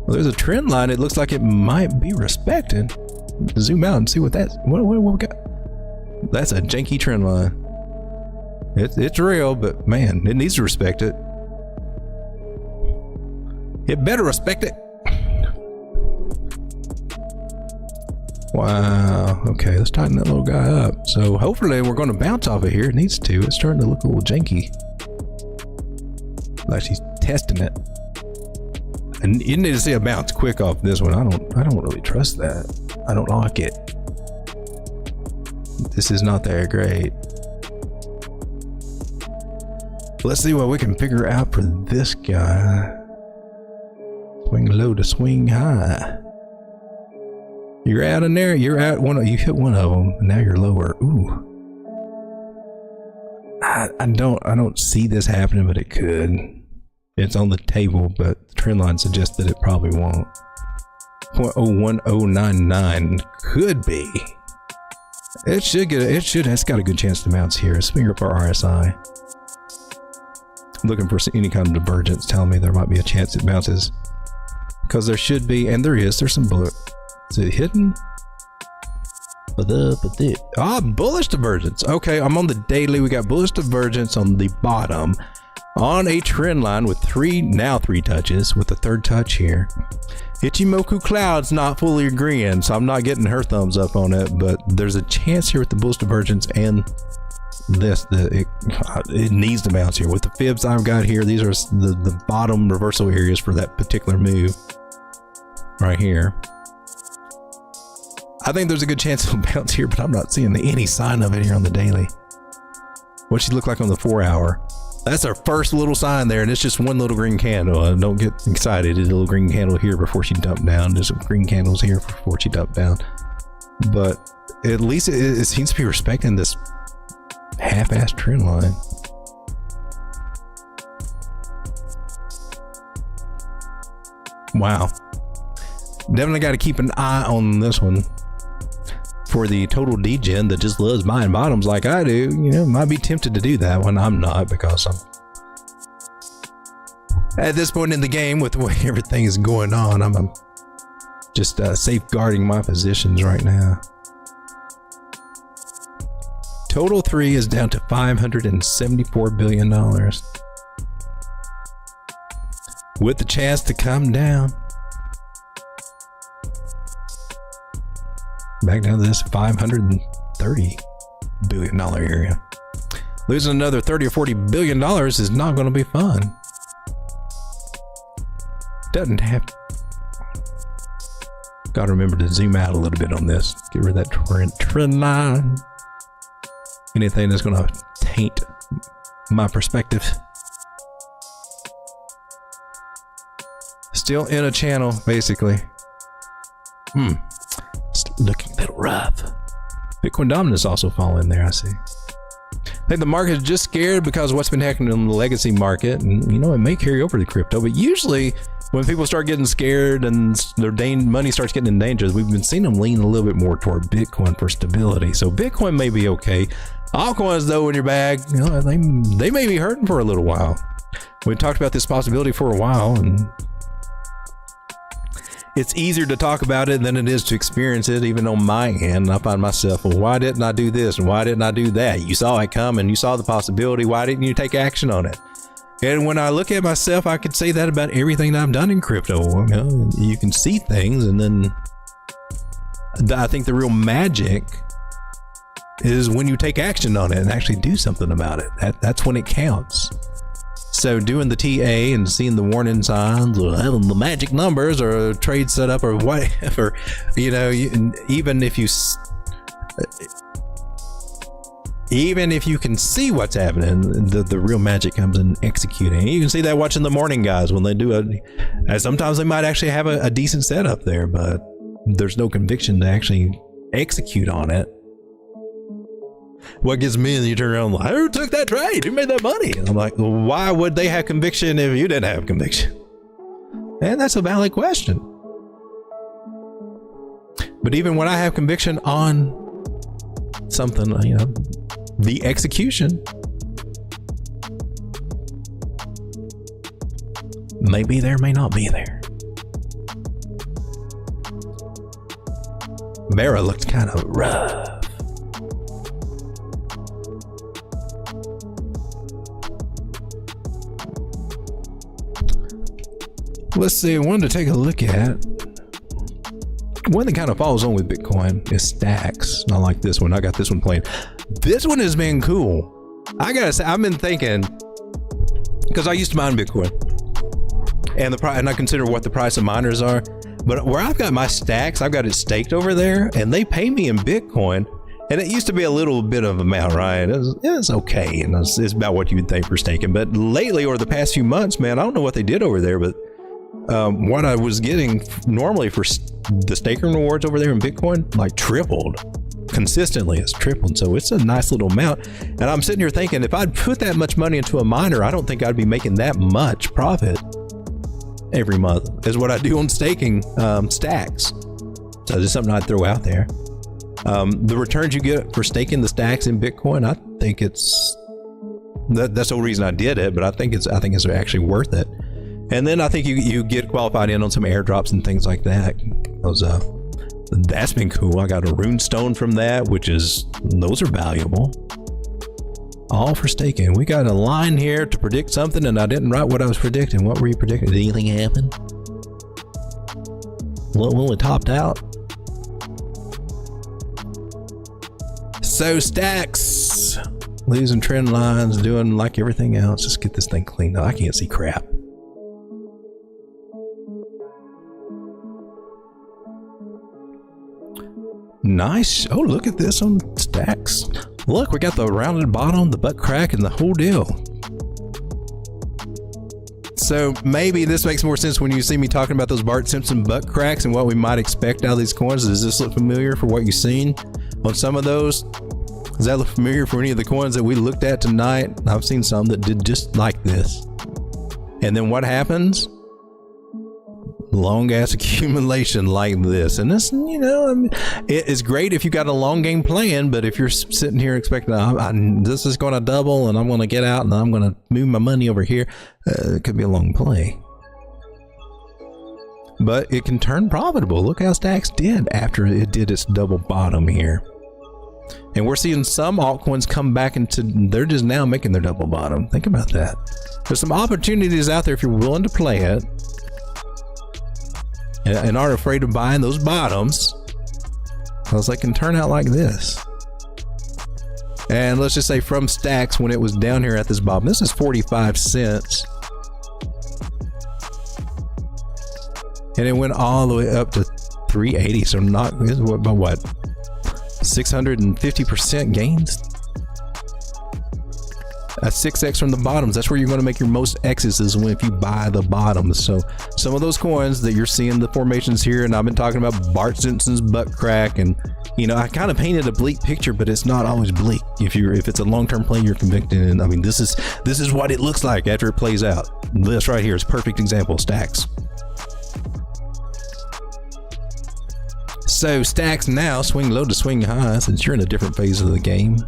Well, there's a trend line. It looks like it might be respected. Zoom out and see what that's. What we got? That's a janky trend line. It's real, but man, it needs to respect it. It better respect it. Wow. Okay, let's tighten that little guy up. So hopefully we're going to bounce off of here. It needs to. It's starting to look a little janky. Like she's testing it. And you need to see a bounce quick off this one. I don't really trust that. I don't like it. This is not that great. Let's see what we can figure out for this guy. Swing low to swing high. You're out in there. You're out one. You hit one of them, and now you're lower. Ooh. I don't see this happening, but it could. It's on the table, but the trend line suggests that it probably won't. 0.01099 could be. It should get. It's got a good chance to bounce here. Let's finger up our RSI. Looking for any kind of divergence, telling me there might be a chance it bounces. Because there should be, and there is. There's some bullet. Is it hidden? Bullish divergence. Okay, I'm on the daily. We got bullish divergence on the bottom. On a trend line with three touches, with the third touch here. Ichimoku Cloud's not fully agreeing, so I'm not getting her thumbs up on it, but there's a chance here with the bullish divergence and this, it needs to bounce here. With the fibs I've got here, these are the bottom reversal areas for that particular move right here. I think there's a good chance it'll bounce here, but I'm not seeing any sign of it here on the daily. What she look like on the 4 hour? That's our first little sign there, and it's just one little green candle. Don't get excited. There's a little green candle here before she dumped down. There's some green candles here before she dumped down. But at least it seems to be respecting this half-ass trend line. Wow. Definitely got to keep an eye on this one. For the total degen that just loves buying bottoms like I do, you know, might be tempted to do that when I'm not, because I'm at this point in the game with the way everything is going on. I'm just safeguarding my positions right now. Total 3 is down to $574 billion. With the chance to come down. Back down to this $530 billion area. Losing another $30 or $40 billion is not going to be fun. Doesn't have. Got to remember to zoom out a little bit on this. Get rid of that trend line. Anything that's going to taint my perspective. Still in a channel, basically. Looking a little rough. Bitcoin dominance also falling there, I see. I think the market is just scared because of what's been happening in the legacy market, and you know, it may carry over to crypto, but usually when people start getting scared and their money starts getting in danger, we've been seeing them lean a little bit more toward Bitcoin for stability. So Bitcoin may be okay. Altcoins though in your bag, you know, they may be hurting for a little while. We've talked about this possibility for a while, and it's easier to talk about it than it is to experience it, even on my end. I find myself, well, why didn't I do this? And why didn't I do that? You saw it coming. You saw the possibility. Why didn't you take action on it? And when I look at myself, I could say that about everything that I've done in crypto. You know, you can see things, and then I think the real magic is when you take action on it and actually do something about it. That's when it counts. So doing the TA and seeing the warning signs or having the magic numbers or a trade setup or whatever, you know, even if you can see what's happening, the real magic comes in executing. You can see that watching the morning guys when they do sometimes they might actually have a decent setup there, but there's no conviction to actually execute on it. What gets me is you turn around like, who took that trade? Who made that money? And I'm like, well, why would they have conviction if you didn't have conviction? And that's a valid question. But even when I have conviction on something, you know, the execution may be there, may not be there. Mara looked kind of rough. Let's see, I wanted to take a look at one that kind of follows on with Bitcoin is Stacks. Not like this one. I got this one playing. This one has been cool. I gotta say, I've been thinking, because I used to mine Bitcoin, and I consider what the price of miners are. But where I've got my Stacks, I've got it staked over there, and they pay me in Bitcoin. And it used to be a little bit of amount, right? It's okay, and it's about what you would think for staking. But lately, or the past few months, man, I don't know what they did over there, but what I was getting normally for the staking rewards over there in Bitcoin, like tripled. Consistently, it's tripled. So it's a nice little amount. And I'm sitting here thinking, if I'd put that much money into a miner, I don't think I'd be making that much profit every month as what I do on staking Stacks. So just something I'd throw out there. The returns you get for staking the Stacks in Bitcoin, I think it's that's the whole reason I did it, but I think it's actually worth it. And then I think you get qualified in on some airdrops and things like that. That's been cool. I got a rune stone from that, those are valuable. All for staking. We got a line here to predict something, and I didn't write what I was predicting. What were you predicting? Did anything happen? Well, it topped out. So Stacks, losing trend lines, doing like everything else. Just get this thing cleaned up. I can't see crap. Nice. Oh, look at this on Stacks. Look, we got the rounded bottom, the butt crack, and the whole deal. So maybe this makes more sense when you see me talking about those Bart Simpson butt cracks and what we might expect out of these coins. Does this look familiar for what you've seen on some of those? Does that look familiar for any of the coins that we looked at tonight? I've seen some that did just like this. And then what happens? Long ass accumulation like this. And this, you know, I mean, it is great if you got a long game plan, but if you're sitting here expecting this is going to double and I'm going to get out and I'm going to move my money over here, it could be a long play. But it can turn profitable. Look how Stacks did after it did its double bottom here. And we're seeing some altcoins come back they're just now making their double bottom. Think about that. There's some opportunities out there if you're willing to play it and aren't afraid of buying those bottoms, because they can turn out like this. And let's just say from Stacks, when it was down here at this bottom, this is 45 cents. And it went all the way up to 380. So by what? 650% gains. A 6x from the bottoms. That's where you're going to make your most X's, is if you buy the bottoms. So some of those coins that you're seeing the formations here, and I've been talking about Bart Simpson's butt crack, and you know, I kind of painted a bleak picture, but it's not always bleak. If it's a long-term play, you're convicted. And I mean, this is what it looks like after it plays out. This right here is a perfect example. Stacks. So Stacks now swing low to swing high, since you're in a different phase of the game.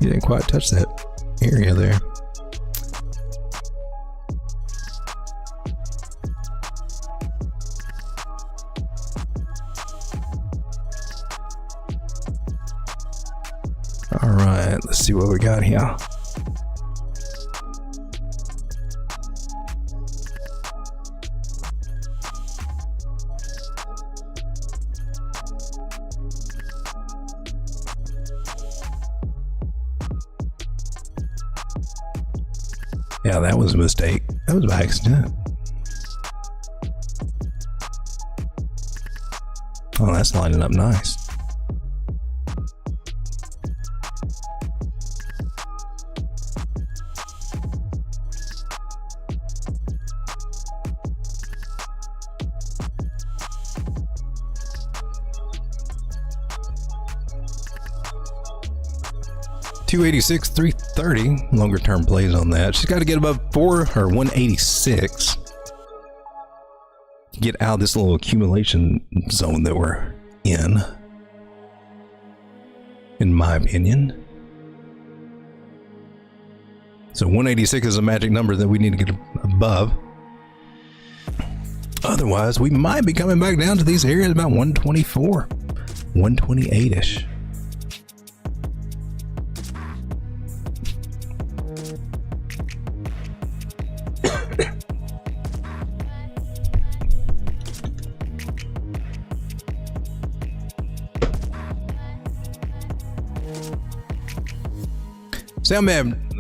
You didn't quite touch that area there. All right, let's see what we got here. Yeah, that was a mistake. That was by accident. Oh, that's lining up nice. 286, 330. Longer term plays on that. She's got to get above 186 to get out of this little accumulation zone that we're in my opinion. So 186 is a magic number that we need to get above. Otherwise, we might be coming back down to these areas about 124, 128-ish.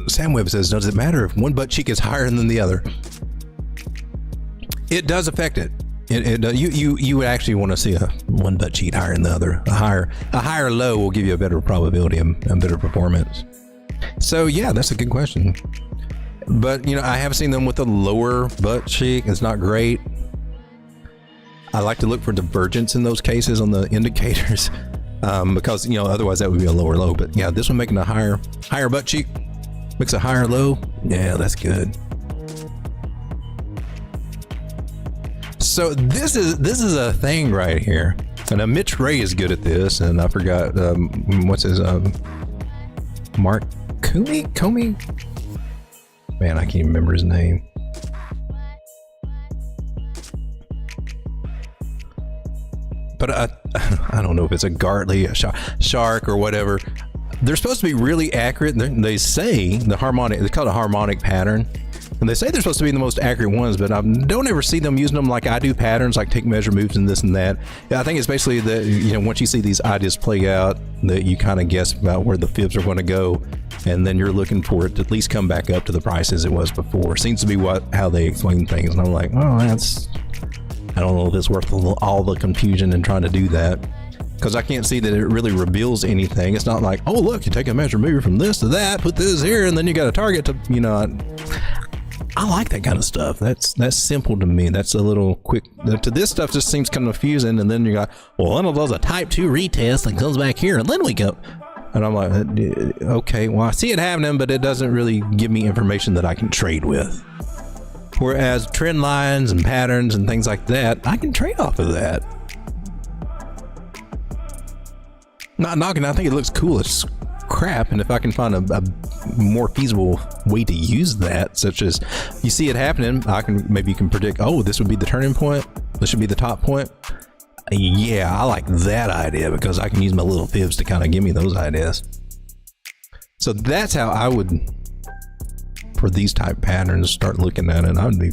Sam Webb says, does it matter if one butt cheek is higher than the other? It does affect it. You would actually want to see a one butt cheek higher than the other. A higher low will give you a better probability and better performance. So yeah, that's a good question. But you know, I have seen them with a lower butt cheek. It's not great. I like to look for divergence in those cases on the indicators. Because you know, otherwise that would be a lower low. But yeah, this one making a higher butt cheek makes a higher low. Yeah, that's good. So this is a thing right here. And Mitch Ray is good at this, and I forgot what's his Mark Comey? Man, I can't remember his name. But I don't know if it's a Gartley, a Shark, or whatever. They're supposed to be really accurate. They say they call it a harmonic pattern. And they say they're supposed to be the most accurate ones, but I don't ever see them using them like I do patterns, like take measure moves and this and that. Yeah, I think it's basically that, you know, once you see these ideas play out, that you kind of guess about where the fibs are going to go, and then you're looking for it to at least come back up to the price as it was before. Seems to be how they explain things. And I'm like, oh, I don't know if it's worth all the confusion in trying to do that, because I can't see that it really reveals anything. It's not like, oh, look, you take a measure move from this to that, put this here, and then you got a target to, you know. I like that kind of stuff. That's simple to me. That's a little quick. To this stuff just seems kind of confusing, and then you got, well, then it does a type 2 retest and comes back here, and then we go. And I'm like, okay, well, I see it happening, but it doesn't really give me information that I can trade with. Whereas trend lines and patterns and things like that, I can trade off of that. Not knocking, I think it looks cool as crap, and if I can find a more feasible way to use that, such as you see it happening, maybe you can predict, oh, this would be the turning point, this should be the top point. Yeah, I like that idea, because I can use my little fibs to kind of give me those ideas. So that's how I would, for these type patterns, start looking at it. I would be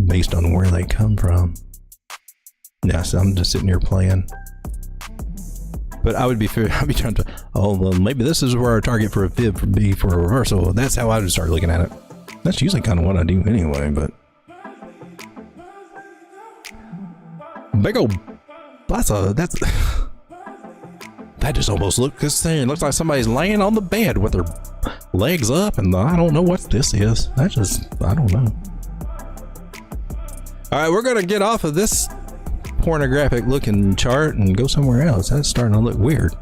based on where they come from. Yeah, so I'm just sitting here playing. But I would be trying to, oh, well, maybe this is where our target for a fib would be for a reversal. That's how I would start looking at it. That's usually kind of what I do anyway, but. Big old, that just almost looks the same. It looks like somebody's laying on the bed with their legs up, and I don't know what this is. I don't know. All right, we're going to get off of this pornographic looking chart and go somewhere else. That's starting to look weird.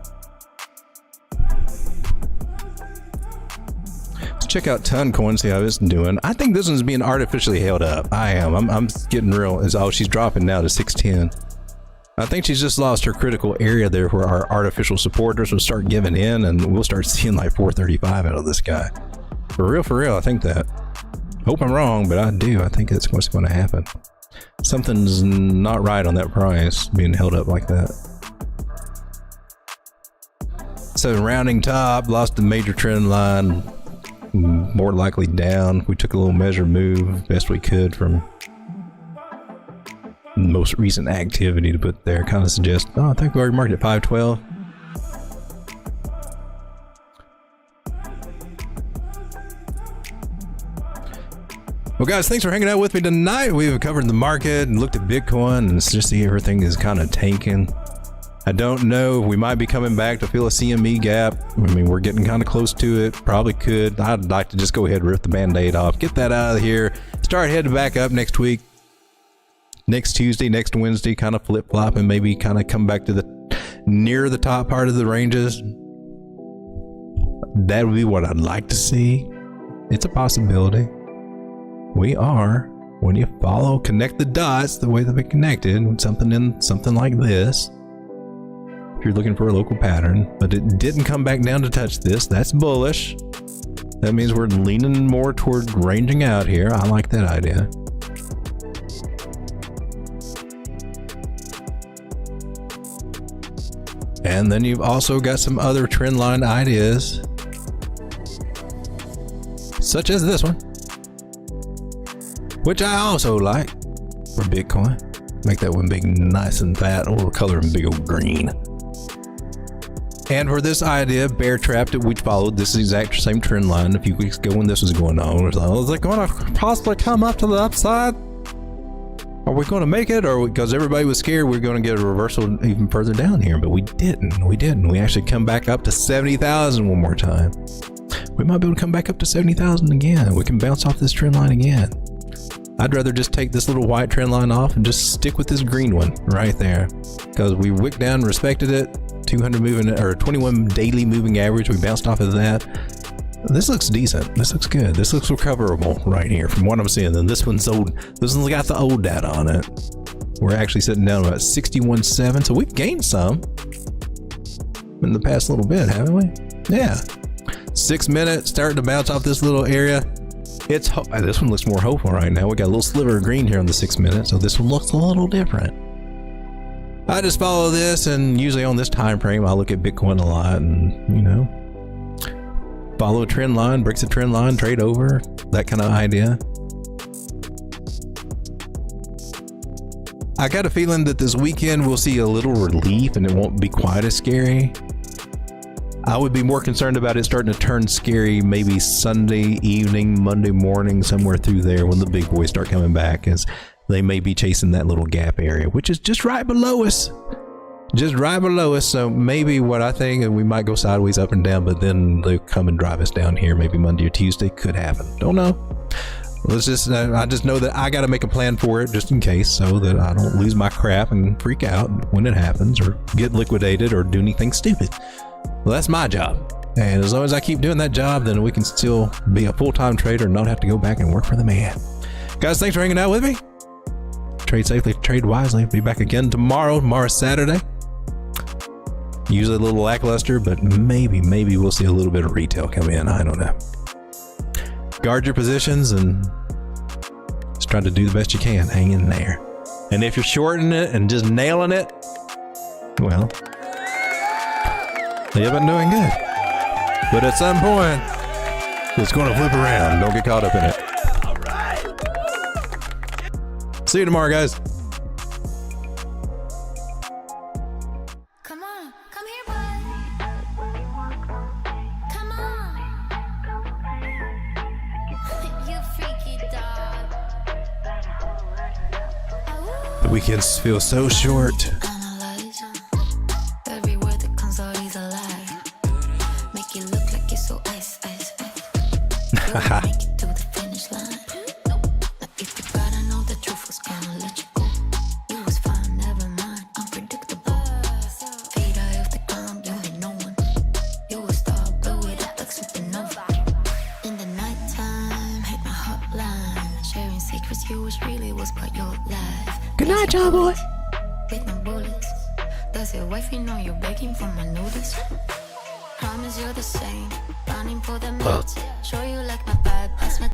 Let's check out Toncoin, see how this is doing. I think this one's being artificially held up. I am. I'm getting real. Oh, she's dropping now to 610. I think she's just lost her critical area there where our artificial supporters will start giving in, and we'll start seeing like 435 out of this guy. For real, I think that. Hope I'm wrong, but I do. I think that's what's going to happen. Something's not right on that price being held up like that. So rounding top, lost the major trend line, more likely down. We took a little measure move best we could from the most recent activity to put there. Kind of suggests, oh, I think we already marked at 512. Well, guys, thanks for hanging out with me tonight. We've covered the market and looked at Bitcoin, and just see everything is kind of tanking. I don't know. We might be coming back to fill a CME gap. I mean, we're getting kind of close to it. Probably could. I'd like to just go ahead and rip the Band-Aid off, get that out of here, start heading back up next week, next Tuesday, next Wednesday, kind of flip-flop, and maybe kind of come back to the near the top part of the ranges. That would be what I'd like to see. It's a possibility. We are, when you connect the dots the way that we connected, something like this. If you're looking for a local pattern, but it didn't come back down to touch this, that's bullish. That means we're leaning more toward ranging out here. I like that idea. And then you've also got some other trend line ideas, such as this one, which I also like for Bitcoin. Make that one big, nice and fat, or color in big old green. And for this idea, bear trap that we followed, this is the exact same trend line a few weeks ago when this was going on. Is it going to possibly come up to the upside? Are we going to make it? Or because everybody was scared we're going to get a reversal even further down here, but we didn't. We actually come back up to 70,000 one more time. We might be able to come back up to 70,000 again. We can bounce off this trend line again. I'd rather just take this little white trend line off and just stick with this green one right there, because we wicked down, respected it. 200 moving or 21 daily moving average. We bounced off of that. This looks decent. This looks good. This looks recoverable right here from what I'm seeing. And this one's old. This one's got the old data on it. We're actually sitting down about 61.7. So we've gained some in the past little bit, haven't we? Yeah. 6 minutes, starting to bounce off this little area. This one looks more hopeful right now. We got a little sliver of green here on the 6 minutes, so this one looks a little different. I just follow this, and usually on this time frame I look at Bitcoin a lot, and follow a trend line, breaks a trend line, trade over, that kind of idea. I got a feeling that this weekend we'll see a little relief and it won't be quite as scary. I would be more concerned about it starting to turn scary maybe Sunday evening, Monday morning, somewhere through there when the big boys start coming back, as they may be chasing that little gap area, which is just right below us. Just right below us. So maybe what I think, and we might go sideways up and down, but then they'll come and drive us down here maybe Monday or Tuesday. Could happen. Don't know. I just know that I got to make a plan for it just in case, so that I don't lose my crap and freak out when it happens or get liquidated or do anything stupid. Well, that's my job. And as long as I keep doing that job, then we can still be a full-time trader and not have to go back and work for the man. Guys, thanks for hanging out with me. Trade safely, trade wisely. Be back again tomorrow. Tomorrow's Saturday. Usually a little lackluster, but maybe we'll see a little bit of retail come in. I don't know. Guard your positions and just try to do the best you can. Hang in there. And if you're shorting it and just nailing it, well, you've been doing good. But at some point, it's going to flip around. Don't get caught up in it. See you tomorrow, guys. Come on, come here, boy. Come on. You freaky dog. The weekends feel so short. Analyze every word that comes out is a lie. Make it look like it's so ice. You'll make it to the finish line. If you gotta know the truth was gonna let you go. You was fine, never mind, unpredictable. Feet eye off the ground, you hit no one. You a star, blow it up like supernova. In the nighttime, hit my hotline. Sharing secrets, you was really was part your life. Good night, y'all boy. With no bullets. Does your wifey know you're begging for my notice? Promise you're the same. Running for the mates. Show you like my